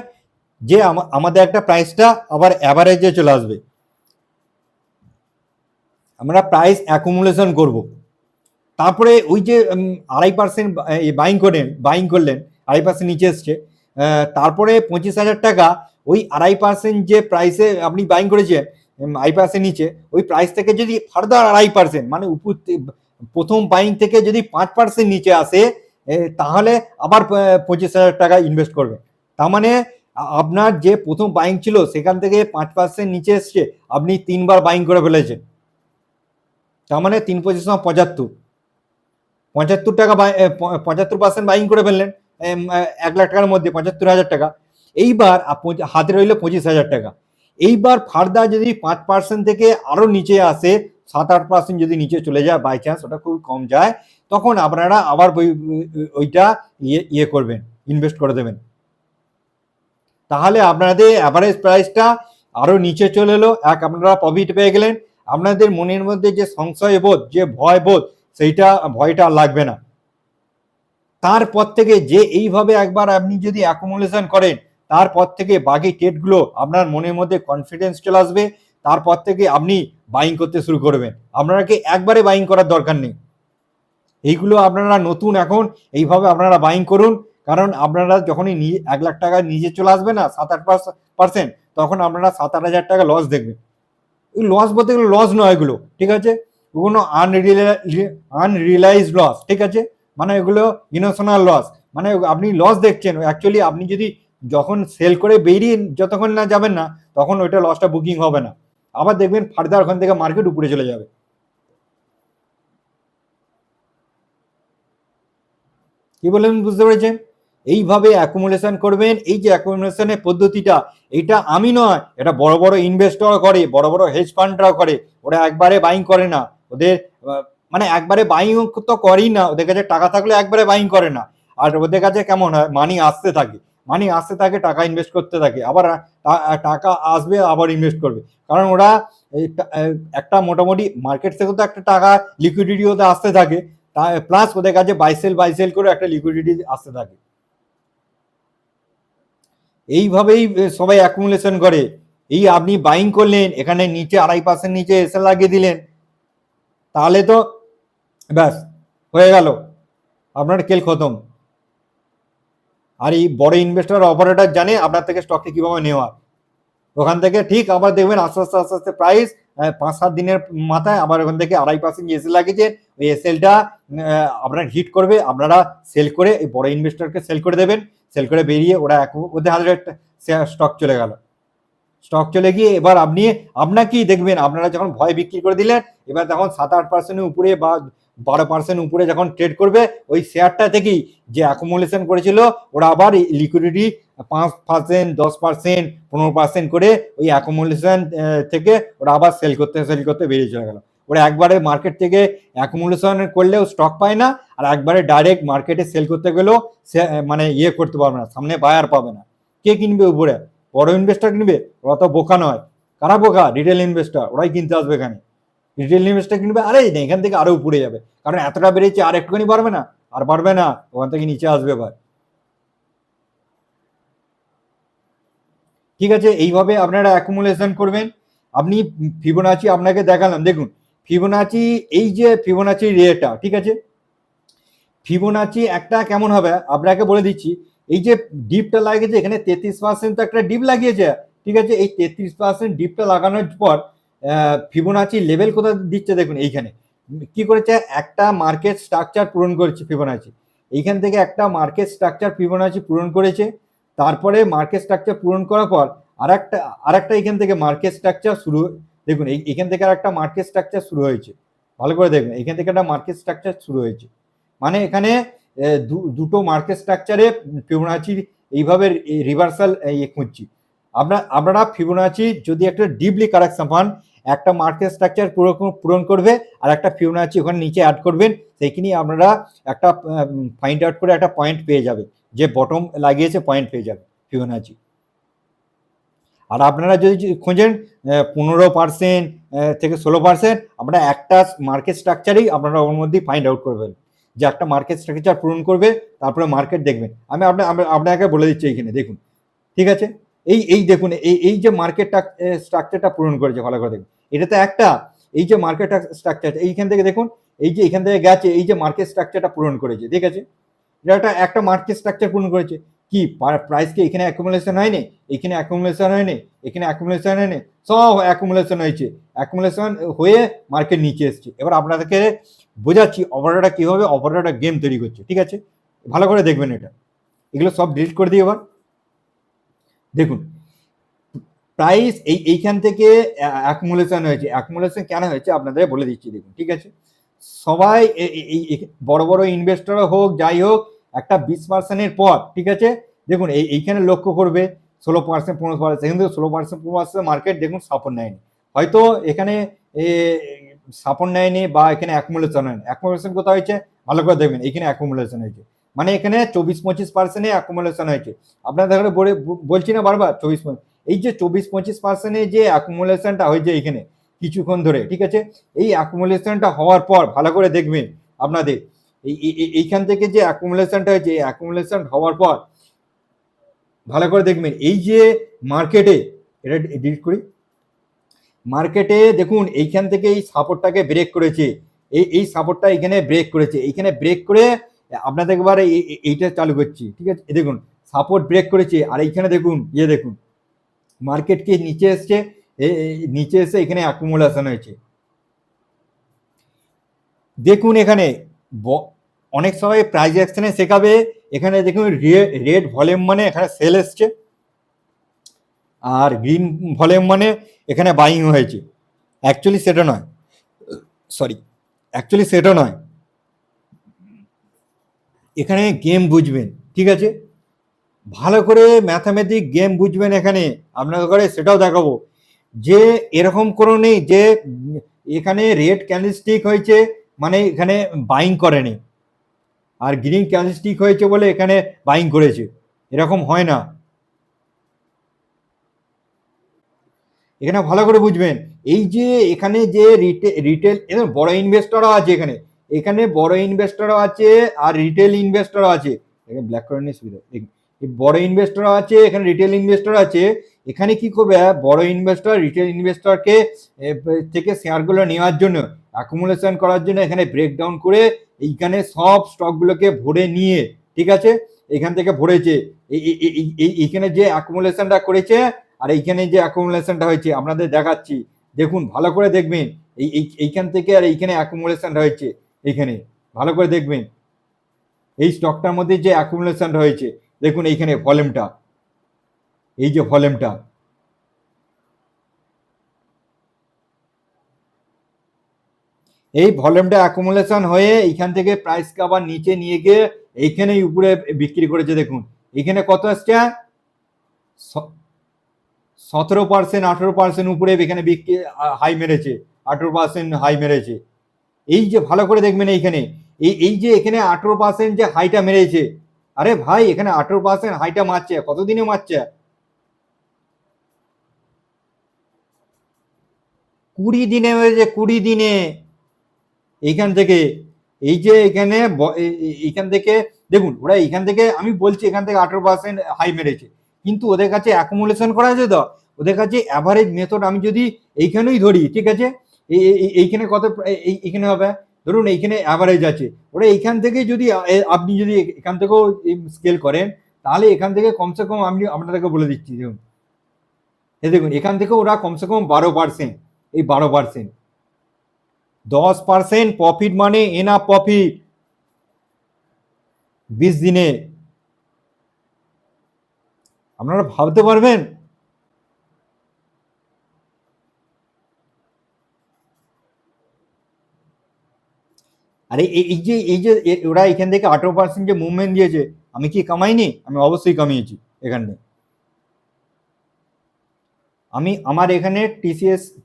যে আমাদের একটা প্রাইসটা আবার অ্যাভারেজে চলে আসবে, আমরা প্রাইস অ্যাকুমুলেশন করব। তারপরে ওই যে 2.5% বাইং করলেন, 2.5% নিচে এসছে, তারপরে 25,000 টাকা ওই 2.5% যে প্রাইসে আপনি বাইং করেছেন 2.5% নিচে, ওই প্রাইস থেকে যদি ফার্দার 2.5% মানে উপর প্রথম বাইং থেকে যদি 5% নিচে আসে, তাহলে আবার 25,000 টাকা ইনভেস্ট করবেন। তার মানে আপনার যে প্রথম বাইং ছিল সেখান থেকে 5% নিচে এসছে, আপনি 3বার বাইং করে ফেলেছেন, তার মানে 3×5 = 75 টাকা, 75% বাইং করে ফেললেন 1 লাখ টাকার মধ্যে 75,000 টাকা। এইবার হাতে রইল 25,000 টাকা। এইবার ফার্দার যদি 5% থেকে আরো নিচে আসে, 7-8% যদি নিচে চলে যায়, বাই চান্স ওটা খুব কম যায়, তখন আপনারা আবার ওইটা ইয়ে করবেন, ইনভেস্ট করে দেবেন। তাহলে আপনাদের অ্যাভারেজ প্রাইসটা আরো নিচে চলে এলো, আপনারা প্রফিট পেয়ে গেলেন। আপনাদের মনের মধ্যে যে সংশয় বোধ, যে ভয় বোধ, সেইটা ভয়টা লাগবে না। তারপর থেকে যে এইভাবে একবার আপনি যদি অ্যাকুমুলেশন করেন, তারপর থেকে বাকি ট্রেডগুলো আপনার মনের মধ্যে কনফিডেন্স চলে আসবে, তারপর থেকে আপনি বাইং করতে শুরু করবেন। আপনাকে একবারে বাইং করার দরকার নেই, এইগুলো আপনারা নতুন এখন এইভাবে আপনারা বাইং করুন। কারণ আপনারা যখনই 1 লাখ টাকা নিজে চলে আসবে না 7-8%, তখন আপনারা 7-8 হাজার টাকা লস দেখবেন। লস বলতে গেলে লস নয় এগুলো, ঠিক আছে, ওগুলো আনরিয়েলাইজড লস, ঠিক আছে, মানে এগুলো ইনোশনাল লস, মানে আপনি লস দেখছেন, অ্যাকচুয়ালি আপনি যদি যখন সেল করে বেরিয়ে যতক্ষণ না যাবেন না, তখন ওইটা লসটা বুকিং হবে না, আবার দেখবেন ফার্দার ওখান থেকে মার্কেট উপরে চলে যাবে। কি বলেন, বুঝতে পেরেছেন? এইভাবে অ্যাকুমুলেশন করবেন। এই যে অ্যাকুমুলেশনের পদ্ধতিটা, এটা আমি নয়, এটা বড় বড় ইনভেস্টর করে, বড় বড় হেজ ফান্ডরাও করে। ওরা একবারে বাইং করে না, ওদের মানে একবারে বাইং তো করেই না, ওদের কাছে টাকা থাকলে একবারে বাইং করে না। আর ওদের কাছে কেমন হয়, মানি আসতে থাকে, মানি আসতে থাকে, টাকা ইনভেস্ট করতে থাকে, আবার টাকা আসবে আবার ইনভেস্ট করবে। কারণ ওরা একটা মোটামুটি মার্কেট থেকে তো একটা টাকা লিকুইডিটি ওদের আসতে থাকে, প্লাস ওদের কাছে বাই সেল করে একটা লিকুইডিটি আসতে থাকে। এইভাবেই সবাই অ্যাকুমুলেশন করে। এই আপনি বাইং করলেন, এখানে নিচে 2.5% নিচে এসে লাগিয়ে দিলেন, তাহলে তো ব্যাস হয়ে গেল, আপনার খেল খতম। আর এই বড় ইনভেস্টর অপারেটর জানে আপনার থেকে স্টকটি কিভাবে নেওয়া, ওখান থেকে ঠিক আবার দেখবেন আস্তে আস্তে আস্তে আস্তে প্রাইস 5-7 দিনের মাথায় আবার ওখান থেকে 2.5% এসে লাগিয়েছে, ওই এসএলটা আপনার হিট করবে, আপনারা সেল করে এই বড় ইনভেস্টরকে সেল করে দেবেন, সেল করে বেরিয়ে ওরা ওদের হাতে স্টক চলে গেল, স্টক চলে গিয়ে এবার আপনাকেই দেখবেন, আপনারা যখন ভয় বিক্রি করে দিলেন, এবার তখন 7-8% উপরে বা 12% উপরে যখন ট্রেড করবে, ওই শেয়ারটা থেকেই যে অ্যাকুমুলেশন করেছিল ওরা আবার লিকুইডিটি 5%, 10%, 15% করে ওই অ্যাকুমুলেশন থেকে ওরা আবার সেল করতে বেরিয়ে চলে গেল। ওরা একবারে মার্কেট থেকে অ্যাকুমুলেশন করলেও স্টক পায় না, আর একবারে ডাইরেক্ট মার্কেটে সেল করতে গেলেও মানে করতে পারবে না, সামনে বায়ার পাবে না। কে কিনবে উপরে? বড় ইনভেস্টর কিনবে? ওরা তো বোকা নয়। কারা বোকা? রিটেল ইনভেস্টর, ওরাই কিনতে আসবে এখানে। রিটেল ইনভেস্টর কিনবে, আরে এখান থেকে আরো উপরে যাবে, কারণ এতটা বেড়েছে, আর একটুখানি বাড়বে না, আর বাড়বে না, ওখান থেকে নিচে আসবে এবার। ঠিক আছে, এইভাবে আপনারা অ্যাকুমুলেশন করবেন। আপনি ফিবোনাচি আপনাকে দেখালাম, দেখুন ফিবোনাচি, এই যে ফিবোনাচি রেটা, ঠিক আছে, ফিবোনাচি একটা কেমন হবে আপনাকে বলে দিচ্ছি। এই যে ডিপটা লাগিয়েছে এখানে 33% তো একটা ডিপ লাগিয়েছে, ঠিক আছে, এই 33% ডিপটা লাগানোর পর ফিবোনাচি লেভেল কোথায় দিচ্ছে দেখুন, এইখানে কি করেছে, একটা মার্কেট স্ট্রাকচার পূরণ করেছে ফিবোনাচি, এইখান থেকে একটা মার্কেট স্ট্রাকচার ফিবোনাচি পূরণ করেছে। তারপরে মার্কেট স্ট্রাকচার পূরণ করার পর আরেকটা এখান থেকে মার্কেট স্ট্রাকচার শুরু, দেখুন এইখান থেকে আরেকটা মার্কেট স্ট্রাকচার শুরু হয়েছে, ভালো করে দেখবেন, এখান থেকে একটা মার্কেট স্ট্রাকচার শুরু হয়েছে, মানে এখানে দুটো মার্কেট স্ট্রাকচারে ফিবোনাচি এইভাবে রিভার্সাল খুঁজছি। আপনারা ফিবোনাচি যদি একটা ডিপলি কারেকশন পান, একটা মার্কেট স্ট্রাকচার পূরণ করবে, আর একটা ফিবোনাচি ওখানে নিচে অ্যাড করবেন, সেইখানে আপনারা একটা ফাইন্ড আউট করে একটা পয়েন্ট পেয়ে যাবে, যে বটম লাগিয়েছে পয়েন্ট পেয়ে যাবে ফিবোনাচি। আর আপনারা যদি খোঁজেন 15% থেকে 16%, আপনারা একটা মার্কেট স্ট্রাকচারেই আপনারা ওর মধ্যেই ফাইন্ড আউট করবেন, যে একটা মার্কেট স্ট্রাকচার পূরণ করবে, তারপরে মার্কেট দেখবেন। আমি আপনাকে বলে দিচ্ছি এইখানে দেখুন, ঠিক আছে, এই দেখুন এই যে মার্কেট স্ট্রাকচারটা পূরণ করেছে, ভালো করে দেখুন, এটা তো একটা, এই যে মার্কেট স্ট্রাকচার এইখান থেকে দেখুন, এই যে এখান থেকে গেছে, এই যে মার্কেট স্ট্রাকচারটা পূরণ করেছে, ঠিক আছে, এটা একটা মার্কেট স্ট্রাকচার পূরণ করেছে। কি প্রাইস কি এখানে অ্যাকুমুলেশন হয়নি, এখানে অ্যাকুমুলেশন হয়নি, এখানে অ্যাকুমুলেশন হয়নি, সব অ্যাকুমুলেশন হয়েছে, অ্যাকুমুলেশন হয়ে মার্কেট নিচে এসছে। এবার আপনাদেরকে বোঝাচ্ছি অপারেটরটা কিভাবে অপারেটর গেম তৈরি করছে, ঠিক আছে, ভালো করে দেখবেন। এটা এগুলো সব ডিলিট করে দিই। এবার দেখুন প্রাইস এইখান থেকে অ্যাকুমুলেশন হয়েছে, অ্যাকুমুলেশন কেন হয়েছে আপনাদের বলে দিচ্ছি, দেখুন, ঠিক আছে, সবাই বড় বড় ইনভেস্টর হোক যাই হোক, একটা 20%-এর পর, ঠিক আছে, দেখুন এইখানে লক্ষ্য করবে 16%, 15%, কিন্তু 16%, 15% মার্কেট দেখুন সাপোর্ট নেয়নি, হয়তো এখানে সাপোর্ট নেয়নি, বা এখানে অ্যাকুমুলেশন হয়নি। অ্যাকুমুলেশন কোথাও হয়েছে ভালো করে দেখবেন, এখানে অ্যাকুমুলেশন হয়েছে, মানে এখানে 24-25%-এ অ্যাকুমুলেশন হয়েছে। আপনাদের বলছি না বারবার 24, এই যে 24-25%-এ যে অ্যাকুমুলেশনটা হয়েছে এখানে কিছুক্ষণ ধরে, ঠিক আছে, এই অ্যাকুমুলেশনটা হওয়ার পর ভালো করে দেখবেন আপনাদের, এইখান থেকে যে অ্যাকুমুলেশনটা হয়েছে, এই অ্যাকুমুলেশন হওয়ার পর ভালো করে দেখবেন এই যে মার্কেটে, এটা ডিলিট করি, মার্কেটে দেখুন এইখান থেকে এই সাপোর্টটাকে ব্রেক করেছে, এই সাপোর্টটা এখানে ব্রেক করেছে, এইখানে ব্রেক করে আপনাদের একবার এইটা চালু করছি, ঠিক আছে? দেখুন সাপোর্ট ব্রেক করেছে, আর এইখানে দেখুন দেখুন মার্কেট কি নিচে এসছে, নিচে এসে এখানে অ্যাকুমুলেশন হয়েছে। দেখুন এখানে অনেক সময় প্রাইস অ্যাকশনে শেখাবে, এখানে দেখুন রেড ভলিউম মানে এখানে সেল এসছে, আর গ্রিন ভলিউম মানে এখানে বাইং হয়েছে। অ্যাকচুয়ালি সেটা নয়, অ্যাকচুয়ালি সেটা নয়, এখানে গেম বুঝবেন, ঠিক আছে? ভালো করে ম্যাথামেটিক গেম বুঝবেন, এখানে আপনাদের করে সেটাও দেখাবো যে এরকম কোনো নেই যে এখানে রেড ক্যান্ডেলস্টিক হয়েছে মানে এখানে বাইং করেনি, আর গ্রিন ক্যান্ডেলস্টিক হয়েছে বলে এখানে বাইং করেছে, এরকম হয় না। এখানে ভালো করে বুঝবেন, এই যে এখানে যে রিটেল বড় ইনভেস্টরও আছে, এখানে বড় ইনভেস্টরও আছে আর রিটেল ইনভেস্টরও আছে, ব্ল্যাক করে নিয়ে সুবিধা, বড় ইনভেস্টরও আছে, এখানে রিটেল ইনভেস্টর আছে। এখানে কি করবে, বড় ইনভেস্টর রিটেল ইনভেস্টরকে থেকে শেয়ারগুলো নেওয়ার জন্য, অ্যাকুমুলেশন করার জন্য এখানে ব্রেকডাউন করে এইখানে সব স্টকগুলোকে ভরে নিয়ে, ঠিক আছে, এখান থেকে ভরেছে। এইখানে যে অ্যাকুমুলেশনটা করেছে আর এইখানে যে অ্যাকুমুলেশনটা হয়েছে আপনাদের দেখাচ্ছি, দেখুন ভালো করে দেখবেন, এইখান থেকে আর এইখানে অ্যাকুমুলেশনটা হয়েছে, এইখানে ভালো করে দেখবেন এই স্টকটার মধ্যে যে অ্যাকুমুলেশনটা হয়েছে, দেখুন এইখানে ভলিউমটা, এই যে ভলিউমটা, এই ভলিউমটা অ্যাকুমুলেশন হয়ে এইখান থেকে প্রাইসকে আবার নিচে নিয়ে গিয়ে এইখানে উপরে বিক্রি করেছে। দেখুন এখানে কত আসছে, 17%, 18% উপরে এখানে বিক্রি হাই মেরেছে, 18% হাই মেরেছে। এই যে ভালো করে দেখবেন এইখানে এই যে এখানে 18% যে হাইটা মেরেছে, আরে ভাই এখানে 18% হাইটা মারছে, কতদিনে মারছে, 20 দিনে হয়েছে, 20 দিনে। এইখান থেকে এই যে এইখান থেকে দেখুন ওরা এইখান থেকে, আমি বলছি এখান থেকে 18% হাই মেরেছে, কিন্তু ওদের কাছে অ্যাকুমুলেশন করা আছে তো, ওদের কাছে অ্যাভারেজ মেথড আমি যদি এইখানেই ধরি, ঠিক আছে, এইখানে কত, এইখানে হবে ধরুন এইখানে অ্যাভারেজ আছে, ওরা এইখান থেকে যদি আপনি যদি এখান থেকেও স্কেল করেন, তাহলে এখান থেকে কমসে কম আমি আপনাদেরকে বলে দিচ্ছি, দেখুন দেখুন এখান থেকে ওরা কমসে কম 12%, এই 12%, 10% প্রফিট মানে এনাফ প্রফিট 20 দিনে, আপনারা ভাবতে পারবেন? আরে এই যে ওরা এখান থেকে 18% যে মুভমেন্ট দিয়েছে, আমি কি কামাইনি? আমি অবশ্যই কামিয়েছি এখানে। আমার এখানে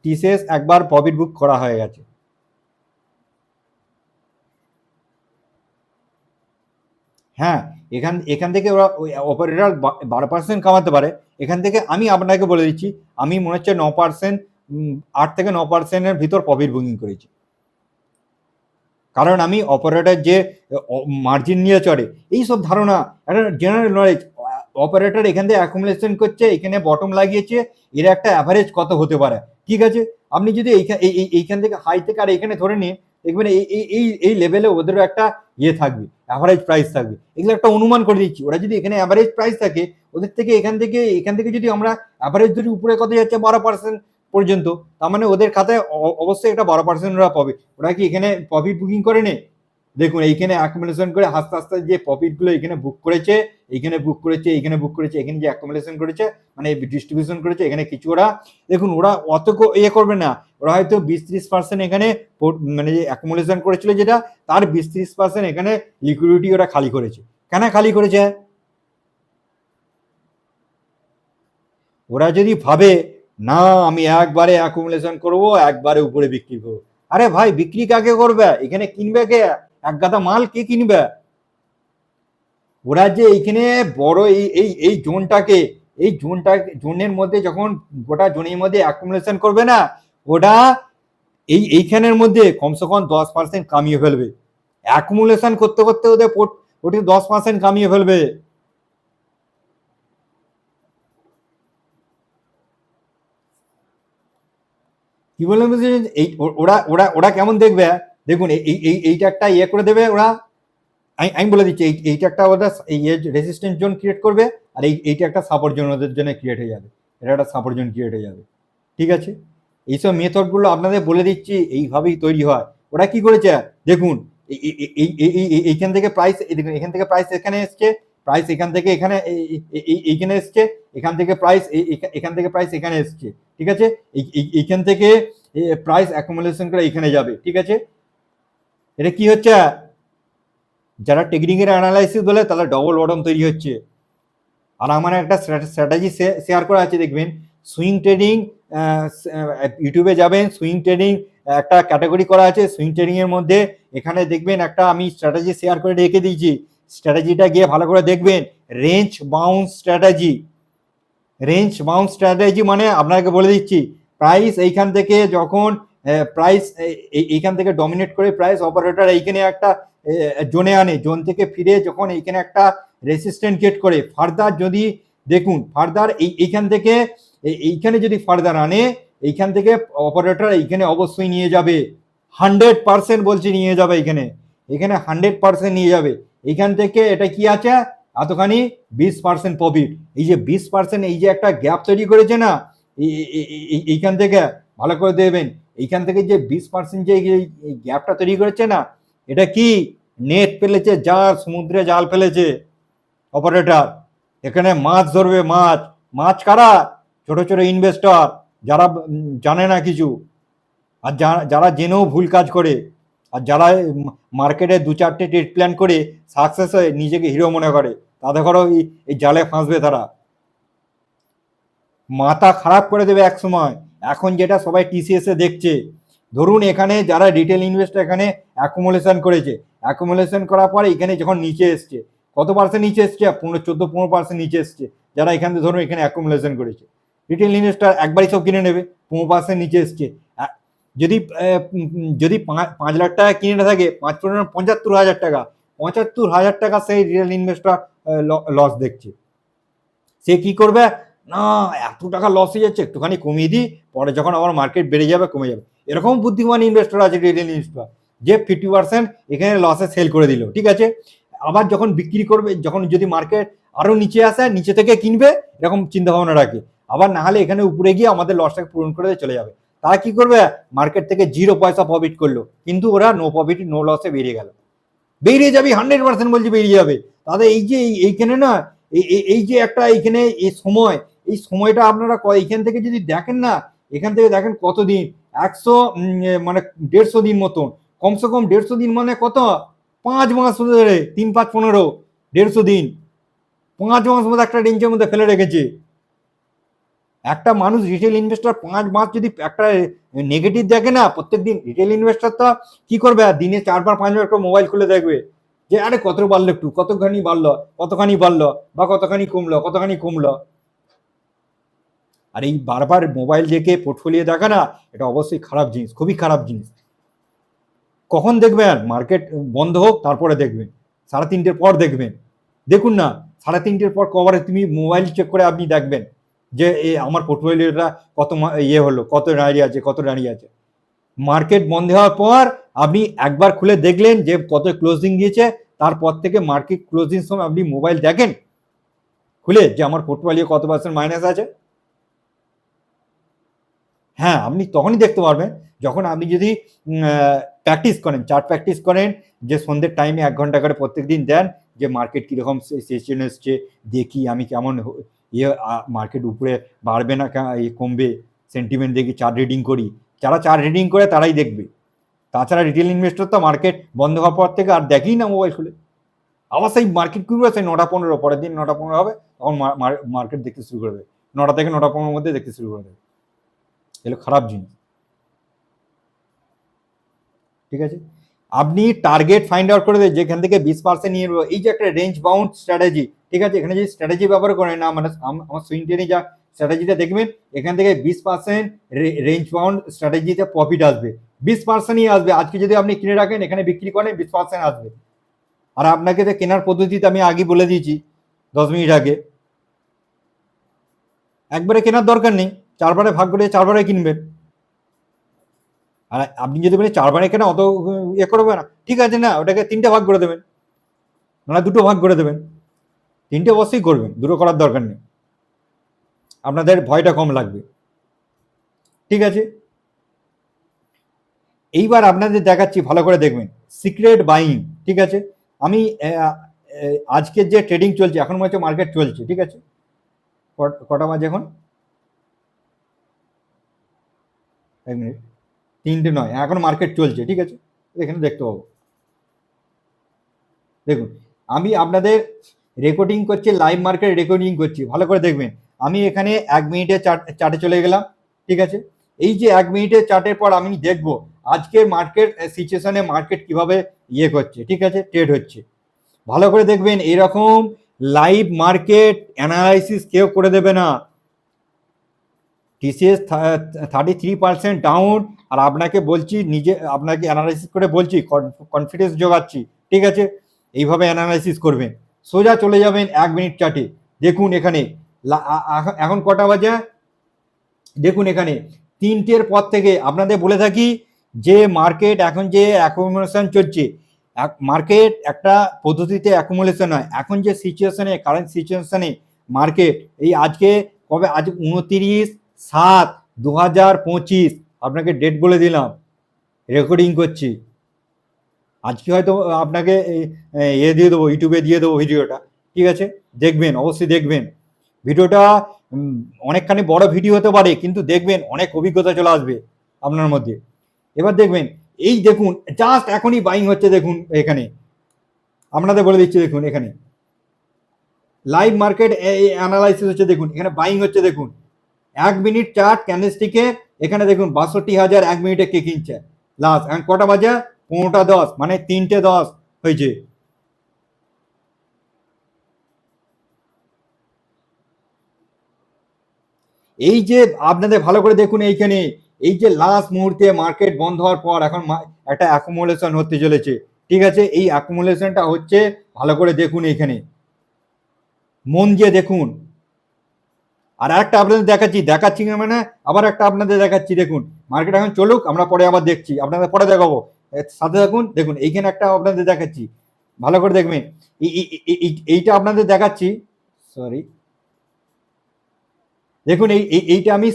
টিসিএস একবার প্রফিট বুক করা হয়ে গেছে। হ্যাঁ, এখান থেকে ওরা অপারেটর 12% কামাতে পারে, এখান থেকে আমি আপনাকে বলে দিচ্ছি, আমি মনে হচ্ছে 9%, 8 থেকে 9%-এর ভিতর প্রফিট বুকিং করেছি, কারণ আমি অপারেটর যে মার্জিন নিয়ে চড়ে এইসব ধারণা, একটা জেনারেল নলেজ, অপারেটর এখান থেকে অ্যাকুমুলেশন করছে, এখানে বটম লাগিয়েছে, এর একটা অ্যাভারেজ কত হতে পারে, ঠিক আছে? আপনি যদি এইখান থেকে হাই থেকে আর এখানে ধরে নিন, দেখবেন এই লেভেলে ওদেরও একটা থাকবে, অ্যাভারেজ প্রাইস থাকবে, এগুলো একটা অনুমান করে দিচ্ছি। ওরা যদি এখানে অ্যাভারেজ প্রাইস থাকে, ওদের থেকে এখান থেকে যদি আমরা অ্যাভারেজ ধরি, উপরে কত যাচ্ছে 12% পর্যন্ত, তার মানে ওদের খাতায় অবশ্যই একটা 12% ওরা পাবে। ওরা কি এখানে প্রফিট বুকিং করে নে? দেখুন এইখানে অ্যাকুমুলেশন করে আস্তে আস্তে যে প্রফিটগুলো এখানে বুক করেছে, এইখানে বুক করেছে, এইখানে বুক করেছে, এখানে যে অ্যাকুমুলেশন করেছে মানে ডিস্ট্রিবিউশন করেছে, এখানে কিছু ওরা দেখুন ওরা অত করবে না, ওরা হয়তো 20-30% এখানে মানে যে অ্যাকুমুলেশন করেছিল যেটা, তার 20-30% এখানে লিকুইডিটি ওরা খালি করেছে। কেন খালি করেছে? ওরা যদি ভাবে না আমি একবারে অ্যাকুমুলেশন করব, একবারে উপরে বিক্রি করবো, আরে ভাই বিক্রি কাকে করবে, এখানে কিনবে কে, এক গাদা মাল কে কিনবে? ওরা যে এইখানে বড় এই জোনটাকে, এই জোনের মধ্যে যখন গোটা জোনের মধ্যে অ্যাকুমুলেশন করবে না, ওটা এইখানের মধ্যে কমসে কম 10% কামিয়ে ফেলবে, অ্যাকুমুলেশন করতে করতে ওটি 10% কামিয়ে ফেলবে। কি বললাম বুঝলেন? এই ওরা ওরা ওরা কেমন দেখবে, দেখুন এইটা একটা ইয়ে করে দেবে ওরা। আমি বলে দিচ্ছি, এইটা একটা ওদের রেসিস্ট্যান্স জোন ক্রিয়েট করবে, আর এইটা একটা সাপোর্ট জোন ওদের জন্য ক্রিয়েট হয়ে যাবে, এটা একটা সাপোর্ট জোন ক্রিয়েট হয়ে যাবে। ঠিক আছে, এইসব মেথডগুলো আপনাদের বলে দিচ্ছি, এইভাবেই তৈরি হয়। ওরা কি করেছে দেখুন, এইখান থেকে প্রাইস, দেখুন এখান থেকে প্রাইস এখানে এসছে, প্রাইস এখান থেকে এখানে এইখানে এসছে, এখান থেকে প্রাইস এখান থেকে প্রাইস এখানে এসছে। ঠিক আছে, এইখান থেকে প্রাইস অ্যাকুমুলেশন করে এখানে যাবে। ঠিক আছে, এটা কি হচ্ছে, যারা টেকনিক্যাল অ্যানালাইসিস বলে তাহলে ডবল বটম তৈরি হচ্ছে। আর আমার একটা স্ট্র্যাটেজি শেয়ার করা আছে, দেখবেন সুইং ট্রেডিং, ইউটিউবে যাবেন, সুইং ট্রেডিং একটা ক্যাটাগরি করা আছে। সুইং ট্রেডিং এর মধ্যে এখানে দেখবেন একটা আমি স্ট্র্যাটেজি শেয়ার করে রেখে দিয়েছি, স্ট্র্যাটেজিটা গিয়ে ভালো করে দেখবেন। Range bounce strategy. Range bounce strategy মানে আপনাকে বলে দিচ্ছি, প্রাইস এইখান থেকে যখন প্রাইস এইখান থেকে ডমিনেট করে প্রাইস অপারেটর এইখানে একটা জোনে আনে, জোন থেকে ফিরে যখন এইখানে একটা রেসিস্ট্যান্ট ক্রিয়েট করে, ফার্দার যদি দেখুন ফার্দার এইখান থেকে এইখানে যদি ফার্দার আনে, এইখান থেকে অপারেটর এইখানে অবশ্যই নিয়ে যাবে, 100% বলছি নিয়ে যাবে, এখানে এখানে 100% নিয়ে যাবে। এইখান থেকে এটা কি আছে, এতখানি 20% প্রফিট। এই যে 20%, এই যে একটা গ্যাপ তৈরি করেছে না, এইখান থেকে ভালো করে দেবেন, এইখান থেকে যে 20% যে গ্যাপটা তৈরি করেছে না, এটা কি নেট ফেলেছে, জাল, সমুদ্রে জাল ফেলেছে অপারেটর। এখানে মাছ ধরবে, মাছ। মাছ কারা? ছোট ছোট ইনভেস্টর, যারা জানে না কিছু, আর যারা জেনেও ভুল কাজ করে, আর যারা মার্কেটে 2-4টে ট্রেড প্ল্যান করে সাকসেস হয়ে নিজেকে হিরো মনে করে, তাদের ঘরেও এই জালে ফাঁসবে তারা, মাথা খারাপ করে দেবে এক সময়। এখন যেটা সবাই টিসিএস এ দেখছে, ধরুন এখানে যারা রিটেল ইনভেস্টর এখানে অ্যাকুমুলেশন করেছে, অ্যাকুমুলেশন করার পরে এখানে যখন নিচে এসছে, কত পার্সেন্ট নিচে এসছে? 14-15% নিচে এসছে। যারা এখান থেকে ধরুন এখানে অ্যাকুমুলেশন করেছে, রিটেল ইনভেস্টর একবারই সব কিনে নেবে, 15% নিচে এসছে। যদি যদি 5 লাখ টাকা কিনে থাকে, 75,000 টাকা, 75,000 টাকা সেই রিটেল ইনভেস্টর লস দেখছে। সে কি করবে না, এত টাকা লস হয়ে যাচ্ছে, একটুখানি কমিয়ে দিই, পরে যখন আমার মার্কেট বেড়ে যাবে কমে যাবে। এরকম বুদ্ধিমান ইনভেস্টর আছে রিটেল ইনভেস্টর, যে 50% এখানে লসে সেল করে দিল। ঠিক আছে, আবার যখন বিক্রি করবে, যখন যদি মার্কেট আরো নিচে আসে, নিচে থেকে কিনবে, এরকম চিন্তা ভাবনা রাখে। আবার না হলে এখানে উপরে গিয়ে আমাদের লসটাকে পূরণ করে চলে যাবে। তারা কি করবে, মার্কেট থেকে 0 পয়সা প্রফিট করলো, কিন্তু ওরা নো প্রফিট নো লসে বেরিয়ে গেল। বেরিয়ে যাবে 100% বলছি, বেরিয়ে যাবে। তাদের এই যে এইখানে না, এই যে একটা এইখানে এই সময়টা আপনারা এইখান থেকে যদি দেখেন না, এখান থেকে দেখেন কতদিন, 100 মানে 150 দিন মতন, কমসে কম 150 দিন মানে কত, 5 মাস ধরে, 3, 5, 15, 150 দিন, 5 মাস মধ্যে একটা রেঞ্জের মধ্যে ফেলে রেখেছে। একটা মানুষ রিটেল ইনভেস্টর 5 মাস যদি একটা নেগেটিভ দেখে না, প্রত্যেকদিন রিটেল ইনভেস্টর তো কি করবে, দিনে 4 বার 5 বার একটা মোবাইল খুলে দেখবে, যে আরে কত বাড়লো, একটু কতখানি বাড়লো, কতখানি বাড়লো, বা কতখানি কমলো, কতখানি কমলো। আর এই বারবার মোবাইল দেখে পোর্টফোলিও দেখা না, এটা অবশ্যই খারাপ জিনিস, খুবই খারাপ জিনিস। কখন দেখবেন, মার্কেট বন্ধ হোক তারপরে দেখবেন, 3:30 পর দেখবেন। দেখুন না, 3:30 পর কভারে তুমি মোবাইল চেক করে আপনি দেখবেন যে আমার পোর্টফোলিওটা কত ইয়ে হলো, কত দাঁড়িয়ে আছে, কত দাঁড়িয়ে আছে। মার্কেট বন্ধ হওয়ার পর আপনি একবার খুলে দেখলেন যে কত ক্লোজিং দিয়েছে, তারপর থেকে মার্কেট ক্লোজিং সময় আপনি মোবাইল দেখেন খুলে যে আমার পোর্টফোলিও কত পার্সেন্ট মাইনাস আছে। হ্যাঁ, আপনি তখনই দেখতে পারবেন যখন আপনি যদি প্র্যাকটিস করেন, চার্ট প্র্যাকটিস করেন, যে সন্ধ্যের টাইমে 1 ঘন্টা করে প্রত্যেক দিন দেন, যে মার্কেট কীরকম সেশন এসছে, দেখি আমি কেমন মার্কেট উপরে বাড়বে না কমবে, সেন্টিমেন্ট দেখি, চার্ট রিডিং করি। যারা চার্ট রিডিং করে তারাই দেখবে, তাছাড়া রিটেল ইনভেস্টর তো মার্কেট বন্ধ হওয়ার পর থেকে আর দেখেই না মোবাইল খুলে। আবার সেই মার্কেট খুলবে সেই 9:15, পরের দিন 9:15 হবে, তখন মার্কেট দেখতে শুরু করে দেবে, 9টা থেকে 9:15 মধ্যে দেখতে শুরু করে দেবে। এগুলো খারাপ জিনিস। ঠিক আছে, আপনি টার্গেট ফাইন্ড আউট করে দেবেন, যেখান থেকে 20% নিয়ে নেবো, এই যে একটা রেঞ্জ বাউন্ড স্ট্র্যাটেজি। ঠিক আছে, এখানে যদি স্ট্র্যাটেজি ব্যবহার করেন না, মানে আমার সুইং ট্রেডিং যা স্ট্র্যাটেজিটা দেখবেন, এখান থেকে 20% রেঞ্জ বাউন্ড স্ট্র্যাটেজিতে প্রফিট আসবে। 20%ই আসবে। আজকে যদি আপনি কিনে রাখেন, এখানে বিক্রি করেন, 20% আসবে। আর আপনাকে তো কেনার পদ্ধতিতে আমি আগে বলে দিয়েছি 10 মিনিট আগে। একবারে কেনার দরকার নেই, 4 বারে ভাগ করে 4 বারে কিনবেন। আর আপনি যদি বলেন 4 বারে কেনা অত ইয়ে করবে না, ঠিক আছে, না ওটাকে 3টে ভাগ করে দেবেন, না 2টো ভাগ করে দেবেন। 3টে অবশ্যই করবেন, 2টো করার দরকার নেই, আপনাদের ভয়টা কম লাগবে। ঠিক আছে, এইবার আপনাদের দেখাচ্ছি, ভালো করে দেখবেন, সিক্রেট বাইং। ঠিক আছে, আমি আজকের যে ট্রেডিং চলছে, এখন মনে হচ্ছে মার্কেট চলছে। ঠিক আছে, কটা বাজে এখন? 1 মিনিট, 3টে নয়, এখন মার্কেট চলছে। ঠিক আছে, এখানে দেখতে পাবো। দেখুন, আমি আপনাদের রেকর্ডিং করছি, লাইভ মার্কেট রেকর্ডিং করছি, ভালো করে দেখবেন। আমি এখানে 1 মিনিটের চার্টে চলে গেলাম। ঠিক আছে, এই যে 1 মিনিটের চার্টের পর আমি দেখব আজকের মার্কেট সিচুয়েশনে মার্কেট কিভাবে ইয়ে করছে। ঠিক আছে, ট্রেড হচ্ছে, ভালো করে দেখবেন। এরকম লাইভ মার্কেট অ্যানালাইসিস কেউ করে দেবে না। টিসিএস 33% ডাউন, আর আপনাকে বলছি, নিজে আপনাকে অ্যানালাইসিস করে বলছি, কনফিডেন্স জোগাচ্ছি। ঠিক আছে, এইভাবে অ্যানালাইসিস করবেন। সোজা চলে যাবেন 1 মিনিট চার্টে। দেখুন এখানে এখন কটা বাজে, দেখুন এখানে 3টের পর থেকে আপনাদের বলে থাকি যে মার্কেট এখন যে অ্যাকুমুলেশন চলছে, মার্কেট একটা পদ্ধতিতে অ্যাকুমুলেশন হয়। এখন যে সিচুয়েশনে, কারেন্ট সিচুয়েশনে মার্কেট, এই আজকে কবে, আজ 29/7/2025, আপনাকে ডেট বলে দিলাম, রেকর্ডিং করছি। আজকে হয়তো আপনাকে ইয়ে দিয়ে দেবো, ইউটিউবে দিয়ে দেবো ভিডিওটা। ঠিক আছে, দেখবেন, অবশ্যই দেখবেন ভিডিওটা। অনেকখানি বড় ভিডিও হতে পারে, কিন্তু দেখবেন অনেক অভিজ্ঞতা চলে আসবে আপনার মধ্যে। এবার দেখবেন, এই দেখুন জাস্ট এখনই বাইং হচ্ছে, দেখুন এখানে আপনাদের বলে দিচ্ছি, দেখুন এখানে লাইভ মার্কেট অ্যানালাইসিস হচ্ছে, দেখুন এখানে বাইং হচ্ছে। দেখুন 1 মিনিট চার্ট ক্যান্ডেলস্টিকে, এখানে দেখুন 62,000 1 মিনিটে কে কিনছে লাস্ট। এখন কটা বাজে? 15:10, মানে 3টে 10 হয়েছে। এই যে আপনাদের ভালো করে দেখুন, এইখানে এই যে লাস্ট মুহূর্তে মার্কেট বন্ধ হওয়ার পর এখন একটা অ্যাকুমুলেশন হতে চলেছে। ঠিক আছে, এই অ্যাকুমুলেশনটা হচ্ছে, ভালো করে দেখুন এইখানে, মন দিয়ে দেখুন। আর একটা আপনাদের দেখাচ্ছি মানে আবার একটা আপনাদের দেখাচ্ছি। দেখুন মার্কেট এখন চলুক, আমরা পরে আবার দেখছি, আপনাদের পরে দেখাবো, সাথে থাকুন। দেখুন এইখানে একটা আপনাদের দেখাচ্ছি, ভালো করে দেখবেন। এইটা আপনাদের দেখাচ্ছি, সরি, দেখুন এইটা আমি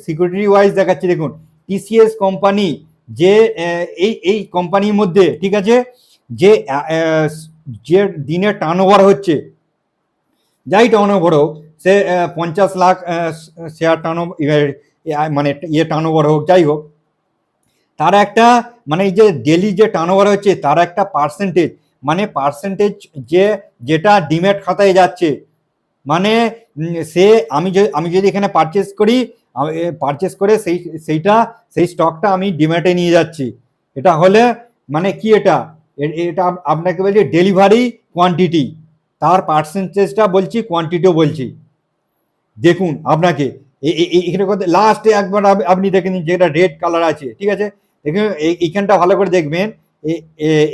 সিকিউরিটি ওয়াইজ দেখাচ্ছি। দেখুন টিসিএস কোম্পানি, যে এই কোম্পানির মধ্যে, ঠিক আছে, যে যে দিনে টার্নওভার হচ্ছে, যাই টার্নওভার হোক, সে 50 লাখ শেয়ার টার্নওভার, মানে ইয়ে টার্নওভার হোক, যাই হোক, তার একটা, মানে এই যে ডেলি যে টার্নওভার হচ্ছে, তার একটা পার্সেন্টেজ, মানে পার্সেন্টেজ যেটা ডিম্যাট খাতায় যাচ্ছে, মানে সে আমি যদি এখানে পারচেস করে সেই স্টকটা আমি ডিম্যাটে নিয়ে যাচ্ছি। এটা হলে মানে কি, এটা আপনাকে বলছি ডেলিভারি কোয়ান্টিটি, তার পার্সেন্টেজটা বলছি, কোয়ান্টিটিও বলছি। দেখুন আপনাকে এখানে লাস্টে একবার আপনি দেখে নিন, যেটা রেড কালার আছে। ঠিক আছে, দেখুন এইখানটা ভালো করে দেখবেন,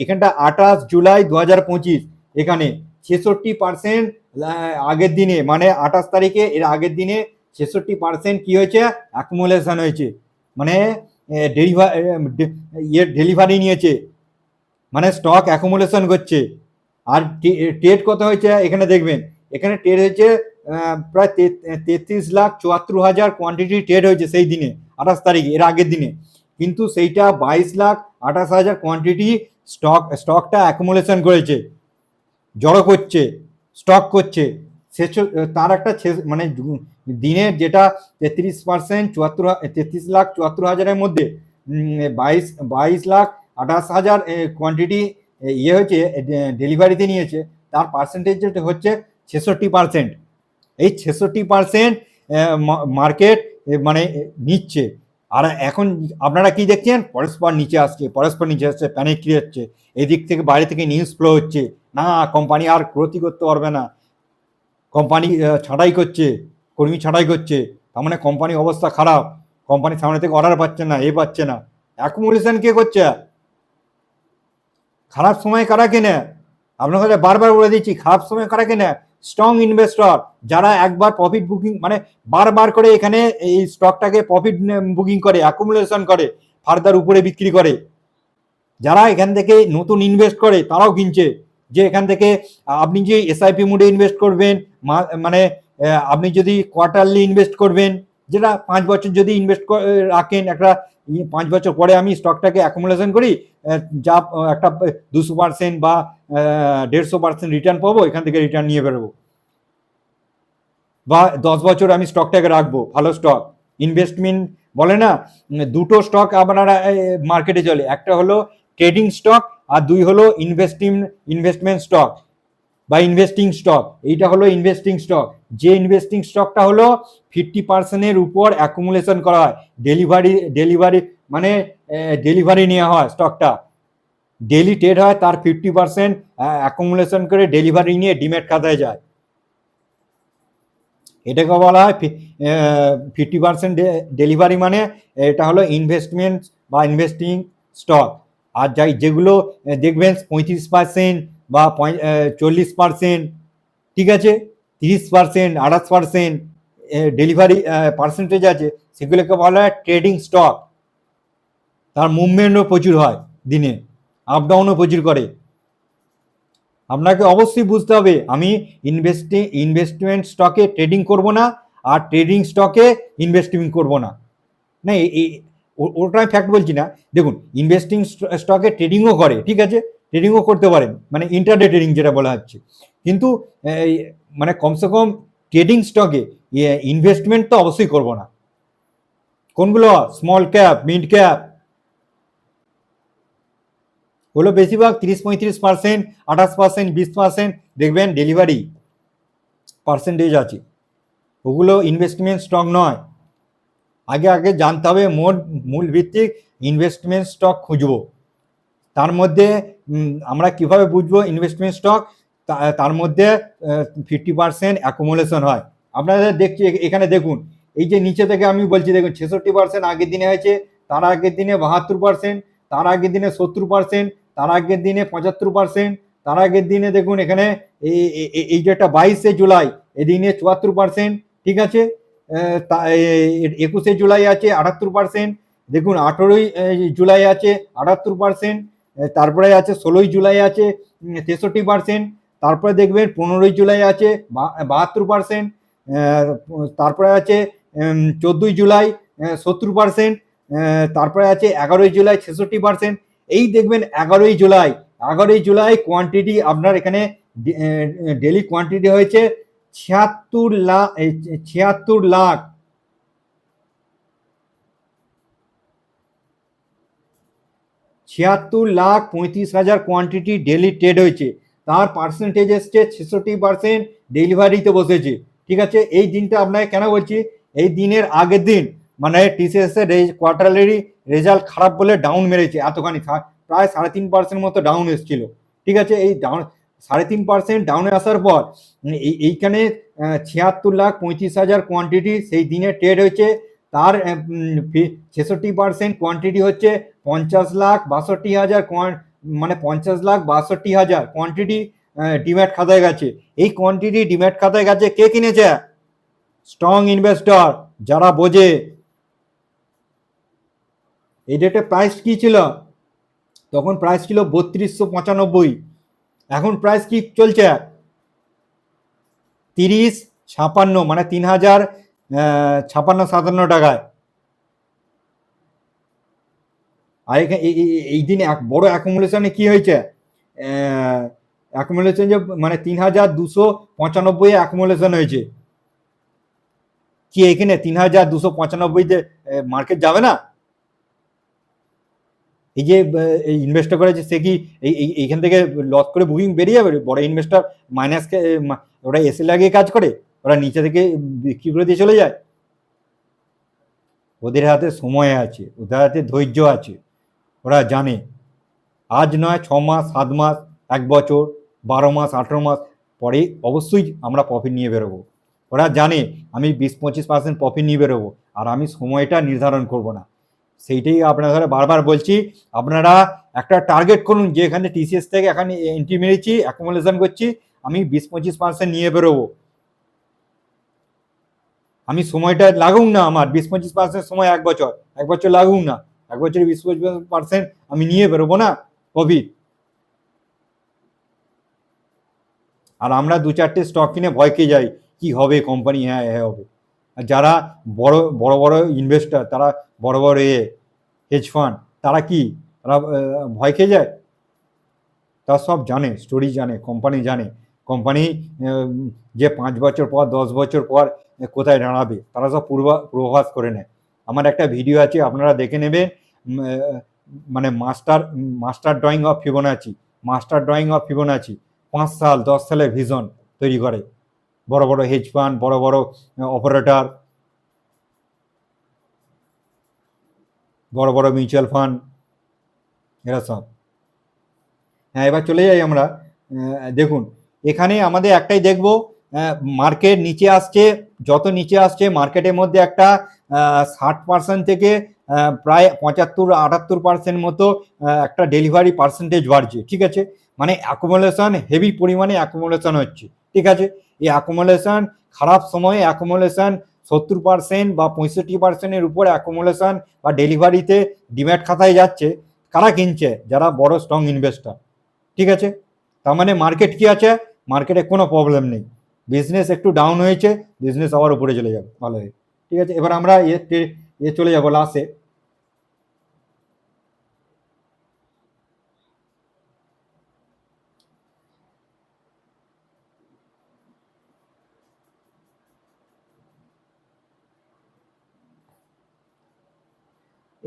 এখানটা 28 জুলাই 2025, এখানে 66% আগের দিনে, মানে 28 তারিখে, এর আগের দিনে 66% কি হয়েছে, অ্যাকুমুলেশন হয়েছে, মানে ডেলিভারি নিয়েছে, মানে স্টক অ্যাকুমুলেশন করছে। আর ট্রেড কত হয়েছে এখানে দেখবেন, এখানে ট্রেড হয়েছে প্রায় 33,74,000 কোয়ান্টিটি ট্রেড হয়েছে সেই দিনে, 28 তারিখে, এর আগের দিনে। কিন্তু সেইটা 22,28,000 কোয়ান্টিটি স্টকটা অ্যাকুমুলেশন করেছে, জড়ো করছে, স্টক করছে। তার একটা মানে দিনের যেটা 33%, 33,74,000-এর মধ্যে 22,28,000 কোয়ান্টিটি ইয়ে হয়েছে, ডেলিভারিতে নিয়েছে, তার পার্সেন্টেজ হচ্ছে 66%। এই 66% মার্কেট মানে নিচ্ছে। আর এখন আপনারা কি দেখছেন, পরস্পর নিচে আসছে, প্যানিক ক্রিয়েট হচ্ছে, এদিক থেকে বাইরে থেকে নিউজ ফ্লো হচ্ছে, না কোম্পানি আর গ্রোথই করতে পারবে না, কোম্পানি ছাঁটাই করছে, কর্মী ছাঁটাই করছে, তার মানে কোম্পানির অবস্থা খারাপ, কোম্পানি সামনে থেকে অর্ডার পাচ্ছে না, পাচ্ছে না। অ্যাকুমুলেশন কে করছে? খারাপ সময় কারা কেনে? আপনার কাছে বারবার বলে দিচ্ছি, খারাপ সময় কারা কেনে? স্ট্রং ইনভেস্টর, যারা একবার প্রফিট বুকিং মানে বারবার করে এখানে এই স্টকটাকে প্রফিট বুকিং করে, অ্যাকুমুলেশন করে, ফার্দার উপরে বিক্রি করে। যারা এখান থেকে নতুন ইনভেস্ট করে তারাও কিনছে, যে এখান থেকে আপনি যে এসআইপি মোডে ইনভেস্ট করবেন, মানে আপনি যদি কোয়ার্টারলি ইনভেস্ট করবেন, যেটা 5 বছর যদি ইনভেস্ট রাখেন, একটা 5 বছর পরে আমি স্টকটাকে অ্যাকুমুলেশন করি, যা একটা 200% বা 150% রিটার্ন পাবো, এখান থেকে রিটার্ন নিয়ে বেরোবো, বা 10 বছর আমি স্টকটাকে রাখবো, ভালো স্টক ইনভেস্টমেন্ট বলে না, দুটো স্টক আপনারা মার্কেটে চলে, একটা হলো ট্রেডিং স্টক আর দুই হলো ইনভেস্টমেন্ট স্টক বা ইনভেস্টিং স্টক। এইটা হলো ইনভেস্টিং স্টক, যে ইনভেস্টিং স্টকটা হলো 50%-এর উপর অ্যাকুমুলেশন করা হয়, ডেলিভারি মানে ডেলিভারি নেওয়া হয়, স্টকটা ডেলি ট্রেড হয়, তার 50% অ্যাকুমুলেশন করে ডেলিভারি নিয়ে ডিম্যাট খাতায় যায়, এটাকে বলা হয় 50% ডেলিভারি, মানে এটা হলো ইনভেস্টমেন্ট বা ইনভেস্টিং স্টক। আর যাই যেগুলো দেখবেন 35% বা 40%, ঠিক আছে, 30%, 28% ডেলিভারি পার্সেন্টেজ আছে, সেগুলোকে বলা হয় ট্রেডিং স্টক। তার মুভমেন্টও প্রচুর হয়, দিনে আপ ডাউনও প্রচুর করে। আপনাকে অবশ্যই বুঝতে হবে, আমি ইনভেস্টমেন্ট স্টকে ট্রেডিং করব না, আর ট্রেডিং স্টকে ইনভেস্টিং করব না, না ওটা আমি ফ্যাক্ট বলছি না। দেখুন, ইনভেস্টিং স্টকে ট্রেডিংও করে, ঠিক আছে, ট্রেডিংও করতে পারেন, মানে ইন্টারডে ট্রেডিং যেটা বলা হচ্ছে, কিন্তু মানে কমসে কম ট্রেডিং স্টকে ইনভেস্টমেন্ট তো অবশ্যই করব না। কোনগুলো? স্মল ক্যাপ, মিড ক্যাপ, হলো বেশিরভাগ 30-35%, 28%, 20% দেখবেন ডেলিভারি পার্সেন্টেজ আছে, ওগুলো ইনভেস্টমেন্ট স্টক নয়। আগে জানতে হবে মূল ভিত্তিক ইনভেস্টমেন্ট স্টক খুঁজবো, তার মধ্যে আমরা কিভাবে বুঝবো ইনভেস্টমেন্ট স্টক? তার মধ্যে 50% অ্যাকুমুলেশন হয়। আপনারা দেখছি এখানে দেখুন, এই যে নিচে থেকে আমি বলছি, দেখুন 66% আগের দিনে হয়েছে, তার আগের দিনে 72%, তার আগের দিনে 70%, তার আগের দিনে 75%, তার আগের দিনে দেখুন এখানে এই যেটা 22শে জুলাই এদিনে 74%, ঠিক আছে, 21শে জুলাই আছে 78%, দেখুন 18ই জুলাই আছে 78%, তারপরে আছে 16ই জুলাই আছে 63%, তারপরে দেখবেন 15ই জুলাই আছে 72%, তারপরে আছে 14ই জুলাই 70%, তারপরে আছে 11ই জুলাই 66%। এই দেখবেন 11ই জুলাই কোয়ান্টিটি আপনার এখানে ডেলি কোয়ান্টিটি হয়েছে 76 লাখ 76,35,000 কোয়ান্টিটি ডেলি ট্রেড হয়েছে, তার পার্সেন্টেজ এসছে 66%, ডেলিভারিতে বসেছে, ঠিক আছে। এই দিনটা আপনাকে কেন বলছি, এই দিনের আগের দিন মানে টিসিএস এর কোয়ার্টারলি রেজাল্ট খারাপ বলে ডাউন মেরেছে, এতখানি প্রায় 3.5% মতো ডাউন এসেছিল, ঠিক আছে। এই ডাউন 3.5% ডাউনে আসার পর এইখানে 76,35,000 কোয়ান্টিটি সেই দিনে ট্রেড হয়েছে, তার 66% কোয়ান্টিটি হচ্ছে 50,62,000, মানে 50,62,000 কোয়ান্টিটি ডিম্যাট খাতায় গেছে। এই কোয়ান্টিটি ডিম্যাট খাতায় গেছে, কে কিনেছে? স্ট্রং ইনভেস্টর, যারা বোঝে। এই ডেটে প্রাইস কি ছিল? তখন প্রাইস ছিল 3295, এখন প্রাইস কি চলছে? 30,56, মানে 3,056-57 টাকায়। আর এই দিনে এক বড় অ্যাকুমুলেশনে কি হয়েছে, অ্যাকুমুলেশন যে মানে 3,295 অ্যাকুমুলেশন হয়েছে। কি এখানে 3,295-তে মার্কেট যাবে না? এই যে ইনভেস্টর করেছে, সে কি এইখান থেকে লস করে বুকিং বেরিয়ে যাবে? বড় ইনভেস্টর মাইনাসকে ওরা এসে লাগিয়ে কাজ করে, ওরা নিচে থেকে বিক্রি করে দিয়ে চলে যায়। ওদের হাতে সময় আছে, ওদের হাতে ধৈর্য আছে, ওরা জানে আজ নয় 6 মাস, 7 মাস, 1 বছর, 12 মাস, 18 মাস পরে অবশ্যই আমরা প্রফিট নিয়ে বেরোবো। ওরা জানে আমি 20-25% প্রফিট নিয়ে বেরোবো, আর আমি সময়টা নির্ধারণ করব না। সেইটাই আপনারা বারবার বলছি, আপনারা একটা টার্গেট করুন যে এখানে টিসিএস থেকে এখানে এন্ট্রি মেরেছি, অ্যাকুমুলেশন করছি, আমি 20-25% নিয়ে বেরোবো। আমি সময়টা লাগুক না, আমার 20-25% সময় 1 বছর লাগুক না, 1 বছরে 20-25% আমি নিয়ে বেরোবো না প্রফিট। আর আমরা 2-4টে স্টক কিনে ভয় খেয়ে যাই কি হবে কোম্পানি, হ্যাঁ হ্যাঁ হবে। আর যারা বড় বড় বড় ইনভেস্টার, তারা বড় বড় হেজ ফান্ড, তারা কি, তারা ভয় খেয়ে যায়? তারা সব জানে, স্টোরি জানে, কোম্পানি জানে, কোম্পানি যে 5 বছর পর 10 বছর পর কোথায় দাঁড়াবে, তারা সব পূর্বাভাস করে নেয়। আমার একটা ভিডিও আছে, আপনারা দেখে নেবেন, মানে মাস্টার ড্রয়িং অফ ফিবোনাচি, 5 সাল 10 সালের ভিশন তৈরি করে বড় বড় হেজ ফান্ড, বড় বড় অপারেটর, বড় বড় মিউচুয়াল ফান্ড, এরা সব। হ্যাঁ, এবার চলে যাই আমরা। দেখুন এখানে আমাদের একটাই দেখবো, মার্কেট নিচে আসছে, যত নিচে আসছে মার্কেটের মধ্যে একটা 60% থেকে প্রায় 75-78% মতো একটা ডেলিভারি পার্সেন্টেজ বাড়ছে, ঠিক আছে। মানে অ্যাকুমুলেশন, হেভি পরিমাণে অ্যাকুমুলেশন হচ্ছে, ঠিক আছে। এই অ্যাকুমুলেশন, খারাপ সময়ে অ্যাকুমুলেশন 70% বা 65%-এর উপর অ্যাকুমুলেশন বা ডেলিভারিতে ডিম্যাট খাতায় যাচ্ছে। কারা কিনছে? যারা বড় স্ট্রং ইনভেস্টার, ঠিক আছে। তার মানে মার্কেট কি আছে, মার্কেটে কোনো প্রবলেম নেই, বিজনেস একটু ডাউন হয়েছে, বিজনেস আবার উপরে চলে যাবে ভালো হয়ে, ঠিক আছে। এবার আমরা চলে যাবো লাস্টে।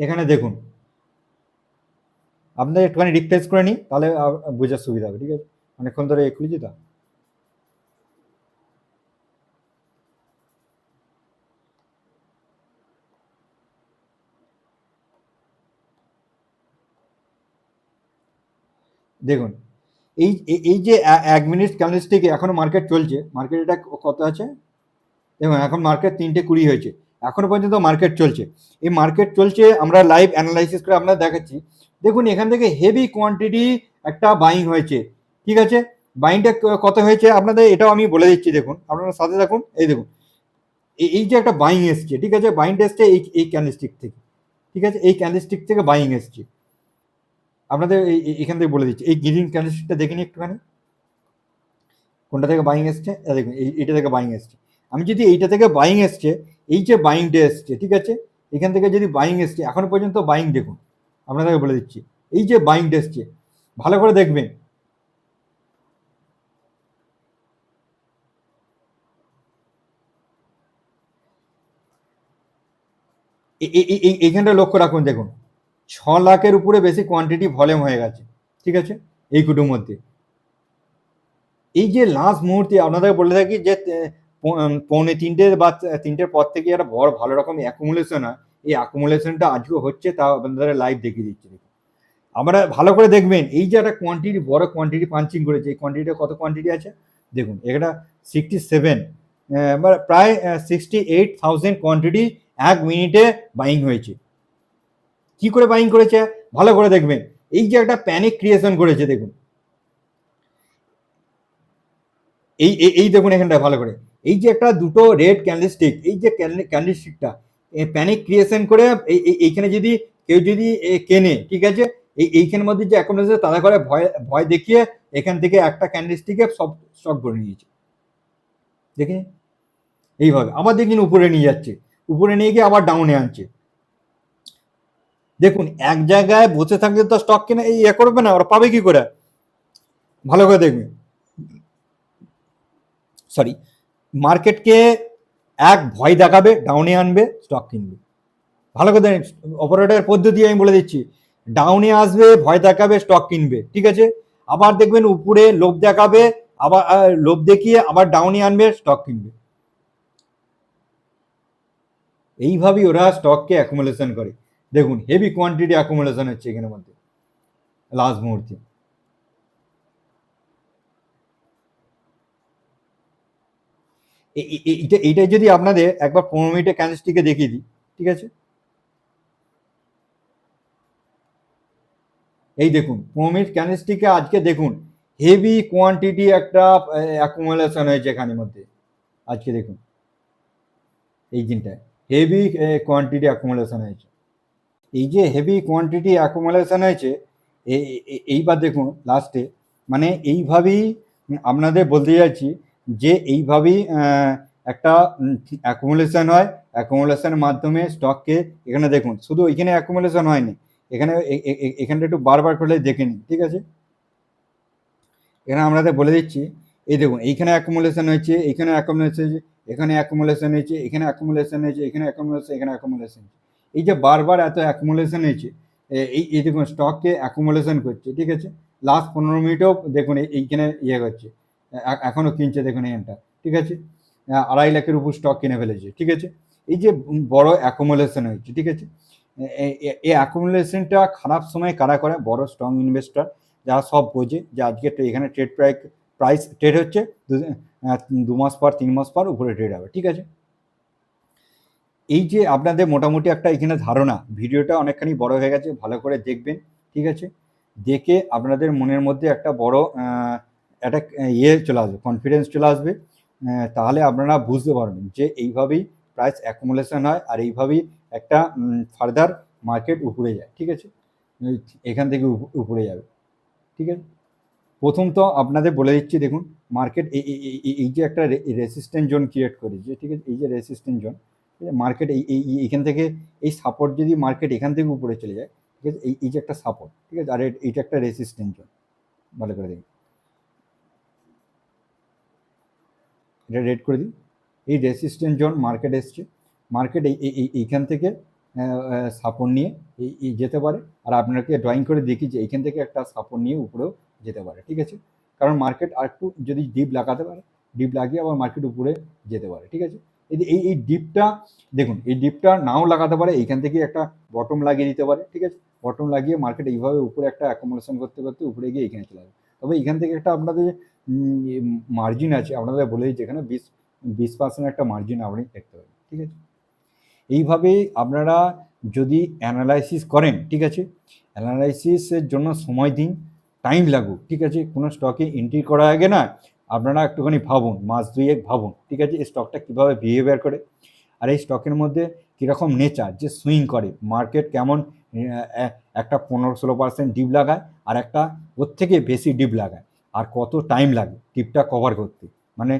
এখানে দেখুন, আপনাদের একটুখানি রিফ্রেশ করে নিই, তাহলে বোঝার সুবিধা হবে, ঠিক আছে। অনেকক্ষণ ধরে খুলেছি তা। দেখুন এই যে 1 মিনিট ক্যান্ডেলস্টিকে এখনো মার্কেট চলছে, মার্কেট এটা কত আছে দেখুন, এখন মার্কেট 3:20 হয়েছে, এখনো পর্যন্ত মার্কেট চলছে। এই মার্কেট চলছে, আমরা লাইভ অ্যানালাইসিস করে আপনারা দেখাচ্ছি। দেখুন এখান থেকে হেভি কোয়ান্টিটি একটা বাইং হয়েছে, ঠিক আছে। বাইংটা কত হয়েছে আপনাদের এটাও আমি বলে দিচ্ছি, দেখুন আপনারা সাথে থাকুন। এই দেখুন এই যে একটা বাইং এসছে, ঠিক আছে, বাইংটা এসছে এই ক্যান্ডেলস্টিক থেকে, ঠিক আছে, এই ক্যান্ডেলস্টিক থেকে বাইং এসছে। আপনাদের এখান থেকে বলে দিচ্ছি, এই গ্রিন ক্যান্ডেলস্টিকটা দেখে নিন একটুখানি, কোনটা থেকে বাইং এসছে, দেখুন এইটা থেকে বাইং এসছে। আমি যদি এইটা থেকে বাইং এসছে, এই যে বাইংটা এসছে, ঠিক আছে, এখান থেকে যদি বাইং এসছে, এখনো পর্যন্ত বাইং দেখুন, আপনাদেরকে বলে দিচ্ছি, এই যে বাইংটা এসছে, ভালো করে দেখবেন, এইখানটা লক্ষ্য রাখুন, দেখুন 6 লাখের উপরে বেশি কোয়ান্টিটি ভলিউম হয়ে গেছে, ঠিক আছে, এই কুটুর মধ্যে। এই যে লাস্ট মুহূর্তে আপনাদের বলে থাকি যে 2:45 বা 3টের পর থেকে একটা বড় ভালো রকম অ্যাকুমুলেশন হয়, এই অ্যাকুমুলেশনটা আজকেও হচ্ছে, তা আপনাদের লাইভ দেখিয়ে দিচ্ছি। আমরা ভালো করে দেখবেন, এই যে একটা কোয়ান্টিটি, বড় কোয়ান্টিটি পাঞ্চিং করেছে, এই কোয়ান্টিটিটা কত কোয়ান্টিটি আছে দেখুন, এটা 67 প্রায় 68,000 কোয়ান্টিটি 1 মিনিটে বাইং হয়েছে। কি করে বাইং করেছে ভালো করে দেখবেন, এই যে একটা প্যানিক ক্রিয়েশন করেছে, দেখুন এই দেখুন এখানটা ভালো করে, এই যে একটা দুটো রেড ক্যান্ডেলস্টিক, এই যে ক্যান্ডেলস্টিকটা প্যানিক ক্রিয়েশন করে এইখানে যদি কেউ যদি কেনে, ঠিক আছে, এইখানের মধ্যে যে এখন তারা করে ভয় ভয় দেখিয়ে এখান থেকে একটা ক্যান্ডেলস্টিকে সব স্টক করে নিয়েছে, দেখে এইভাবে আবার দেখুন উপরে নিয়ে যাচ্ছে, উপরে নিয়ে গিয়ে আবার ডাউনে আনছে। দেখুন এক জায়গায় বসে থাকলে তো স্টক কেনা এই করবে না, ওরা পাবে কি করে, ভালো করে দেখবেন। সরি, মার্কেটকে এক ভয় দেখাবে, ডাউনে আনবে, স্টক কিনবে, ভালো করে অপারেটর পদ্ধতি আমি বলে দিচ্ছি, ডাউনে আসবে, ভয় দেখাবে, স্টক কিনবে, ঠিক আছে। আবার দেখবেন উপরে লোভ দেখাবে, আবার লোভ দেখিয়ে আবার ডাউনে আনবে, স্টক কিনবে। এইভাবেই ওরা স্টককে অ্যাকুমুলেশন করে। দেখুন হেভি কোয়ান্টিটি অ্যাকুমুলেশন হচ্ছে এখানের মধ্যে লাস্ট মুহূর্তে। এইটা যদি আপনাদের একবার 15 মিনিটের ক্যান্ডেলস্টিকে দেখিয়ে দিই, ঠিক আছে, এই দেখুন 15 মিনিট ক্যান্ডেলস্টিকে আজকে দেখুন হেভি কোয়ান্টিটি একটা অ্যাকুমুলেশন হয়েছে এখানের মধ্যে। আজকে দেখুন এই দিনটায় হেভি কোয়ান্টিটি অ্যাকুমুলেশন হয়েছে। এই যে হেভি কোয়ান্টিটি অ্যাকুমুলেশন হয়েছে, এইবার দেখুন লাস্টে, মানে এইভাবেই আপনাদের বলতে যাচ্ছি যে এইভাবেই একটা অ্যাকুমুলেশন হয়। অ্যাকুমুলেশনের মাধ্যমে স্টককে, এখানে দেখুন শুধু এখানে অ্যাকুমুলেশন হয়নি, এখানে এখানটা একটু বারবার করে দেখে নিন, ঠিক আছে। এখানে আপনাদের বলে দিচ্ছি, এই দেখুন এইখানে অ্যাকুমুলেশন হয়েছে, এখানে অ্যাকুমুলেশন হয়েছে, এখানে অ্যাকুমুলেশন হয়েছে, এখানে অ্যাকুমুলেশন হয়েছে, এখানে অ্যাকুমুলেশন, এখানে অ্যাকুমুলেশন। এই যে বারবার এত অ্যাকুমুলেশন হয়েছে, এই দেখুন স্টককে অ্যাকুমুলেশন করছে, ঠিক আছে। লাস্ট 15 মিনিটেও দেখুন এইখানে ইয়ে করছে, এখনও কিনছে, দেখুন এখানটা, ঠিক আছে। 2.5 লাখের উপর স্টক কিনে ফেলেছে, ঠিক আছে। এই যে বড় অ্যাকুমুলেশন হয়েছে, ঠিক আছে। এই অ্যাকুমুলেশনটা খারাপ সময় কারা করে? বড় স্ট্রং ইনভেস্টর, যারা সব বোঝে যে আজকে এখানে প্রাইস ট্রেড হচ্ছে 2 মাস পর 3 মাস পর উপরে ট্রেড হবে, ঠিক আছে। এই যে আপনাদের মোটামুটি একটা এখানে ধারণা, ভিডিওটা অনেকখানি বড় হয়ে গেছে, ভালো করে দেখবেন, ঠিক আছে। দেখে আপনাদের মনের মধ্যে একটা বড় একটা চলে আসবে, কনফিডেন্স চলে আসবে। তাহলে আপনারা বুঝতে পারবেন যে এইভাবেই প্রাইস অ্যাকুমুলেশন হয়, আর এইভাবেই একটা ফার্দার মার্কেট উপরে যায়, ঠিক আছে। এখান থেকে উপরে যাবে, ঠিক আছে। প্রথম তো আপনাদের বলে দিচ্ছি, দেখুন মার্কেট এই যে একটা রেসিস্ট্যান্ট জোন ক্রিয়েট করেছে, ঠিক আছে। এই যে রেসিস্ট্যান্ট জোন, মার্কেট এইখান থেকে এই সাপোর্ট, যদি মার্কেট এখান থেকে উপরে চলে যায়, ঠিক আছে, এই যে একটা সাপোর্ট, ঠিক আছে, আর এইটা একটা রেসিস্ট্যান্ট জোন, ভালো করে দেখুন, এটা রেড করে দিই। এই রেসিস্ট্যান্ট জোন মার্কেট এসছে, মার্কেট এইখান থেকে সাপোর্ট নিয়ে এই যেতে পারে, আর আপনাকে ড্রয়িং করে দেখি যে এইখান থেকে একটা সাপোর্ট নিয়ে উপরেও যেতে পারে, ঠিক আছে। কারণ মার্কেট আর একটু যদি ডিপ লাগাতে পারে, ডিপ লাগিয়ে আবার মার্কেট উপরে যেতে পারে, ঠিক আছে। এই ডিপটা দেখুন, এই ডিপটা নাও লাগাতে পারে, এইখান থেকে একটা বটম লাগিয়ে দিতে পারে, ঠিক আছে। বটম লাগিয়ে মার্কেট এইভাবে উপরে একটা অ্যাকোমোডেশন করতে করতে উপরে গিয়ে এখানে চলে যাবে। তবে এখান থেকে একটা আপনাদের মার্জিন আছে, আপনাদের বলে দিচ্ছি, এখানে 20% একটা মার্জিন আপনি দেখতে পাবেন, ঠিক আছে। এইভাবেই আপনারা যদি অ্যানালাইসিস করেন, ঠিক আছে, অ্যানালাইসিসের জন্য সময় দিন, টাইম লাগুক, ঠিক আছে। কোনো স্টকে এন্ট্রি করার আগে না আপনারা একটুখানি ভাবুন, মাস দুয়েক ভাবুন, ঠিক আছে, এই স্টকটা কীভাবে বিহেভিয়ার করে, আর এই স্টকের মধ্যে কীরকম নেচার, যে সুইং করে মার্কেট, কেমন একটা 15-16% ডিপ লাগায়, আর একটা ওর থেকে বেশি ডিপ লাগায়, আর কত টাইম লাগে ডিপটা কভার করতে, মানে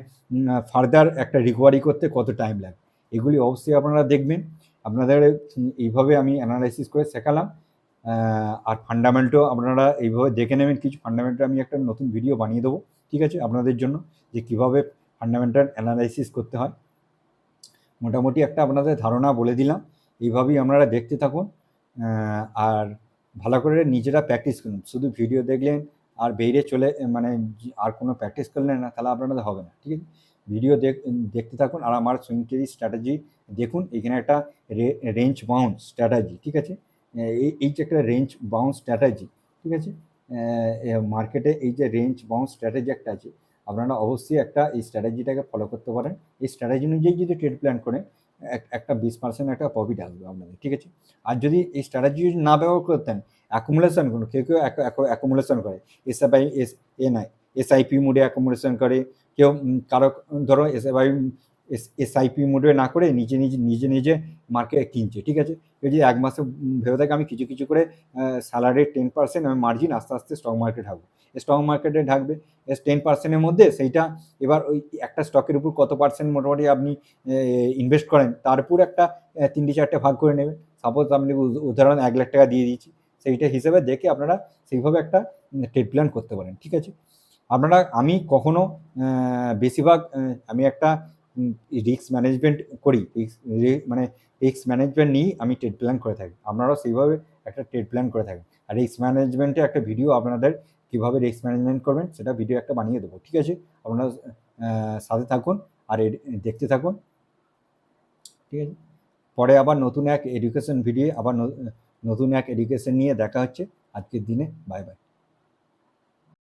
ফার্দার একটা রিকভারি করতে কত টাইম লাগে, এগুলি অবশ্যই আপনারা দেখবেন। আপনাদের এইভাবে আমি অ্যানালাইসিস করে শেখালাম। আর ফান্ডামেন্টাল আপনারা এইভাবে দেখে নেবেন, কিছু ফান্ডামেন্টাল আমি একটা নতুন ভিডিও বানিয়ে দেবো, ঠিক আছে, আপনাদের জন্য, যে কীভাবে ফান্ডামেন্টাল অ্যানালাইসিস করতে হয়। মোটামুটি একটা আপনাদের ধারণা বলে দিলাম, এইভাবেই আপনারা দেখতে থাকুন, আর ভালো করে নিজেরা প্র্যাকটিস করুন। শুধু ভিডিও দেখলেন আর বাইরে চলে, মানে আর কোনো প্র্যাকটিস করলেন না, তাহলে আপনাদের হবে না, ঠিক আছে। ভিডিও দেখতে থাকুন, আর আমার সুইং ট্রেডিং স্ট্র্যাটেজি দেখুন। এখানে একটা রেঞ্জ বাউন্স স্ট্র্যাটেজি, ঠিক আছে, এই যে একটা রেঞ্জ বাউন্স স্ট্র্যাটেজি, ঠিক আছে, মার্কেটে এই যে রেঞ্জ বাউন্স স্ট্র্যাটেজি একটা আছে, আপনারা অবশ্যই একটা এই স্ট্র্যাটেজিটাকে ফলো করতে পারেন। এই স্ট্র্যাটেজি অনুযায়ী যদি ট্রেড প্ল্যান করেন, একটা 20% একটা প্রফিট আসবে আপনাদের, ঠিক আছে। আর যদি এই স্ট্র্যাটেজি না ব্যবহার করতেন, অ্যাকুমুলেশন করুন, কেউ কেউ অ্যাকুমুলেশন করে, এসআইপি মোডে অ্যাকুমুলেশন করে, কেউ কারো ধরো এসআইপি মোডে না করে নিজে মার্কেট কিনছে, ঠিক আছে। যদি 1 মাসে ভেবে থাকে আমি কিছু কিছু করে স্যালারির 10% আমি মার্জিন আস্তে আস্তে স্টক মার্কেট ঢাকবো, স্টক মার্কেটে ঢাকবে 10%-এর মধ্যে, সেইটা এবার ওই একটা স্টকের উপর কত পার্সেন্ট মোটামুটি আপনি ইনভেস্ট করেন, তার উপর একটা 3-4টে ভাগ করে নেবেন। সাপোজ আপনি উদাহরণ 1 লাখ টাকা দিয়ে দিচ্ছি, সেইটা হিসেবে দেখে আপনারা সেইভাবে একটা ট্রেড প্ল্যান করতে পারেন, ঠিক আছে। আপনারা, আমি কখনো বেশিরভাগ আমি একটা রিস্ক ম্যানেজমেন্ট করি, মানে রিস্ক ম্যানেজমেন্ট নিয়েই আমি ট্রেড প্ল্যান করে থাকি। আপনারাও সেইভাবে একটা ট্রেড প্ল্যান করে থাকেন। আর রিস্ক ম্যানেজমেন্টে একটা ভিডিও আপনাদের কীভাবে রিস্ক ম্যানেজমেন্ট করবেন সেটা ভিডিও একটা বানিয়ে দেবো, ঠিক আছে। আপনারা সাথে থাকুন আর দেখতে থাকুন, ঠিক আছে। পরে আবার নতুন এক এডুকেশন ভিডিও, আবার নতুন এক এডুকেশন নিয়ে দেখা হচ্ছে। আজকের দিনে বাই বাই।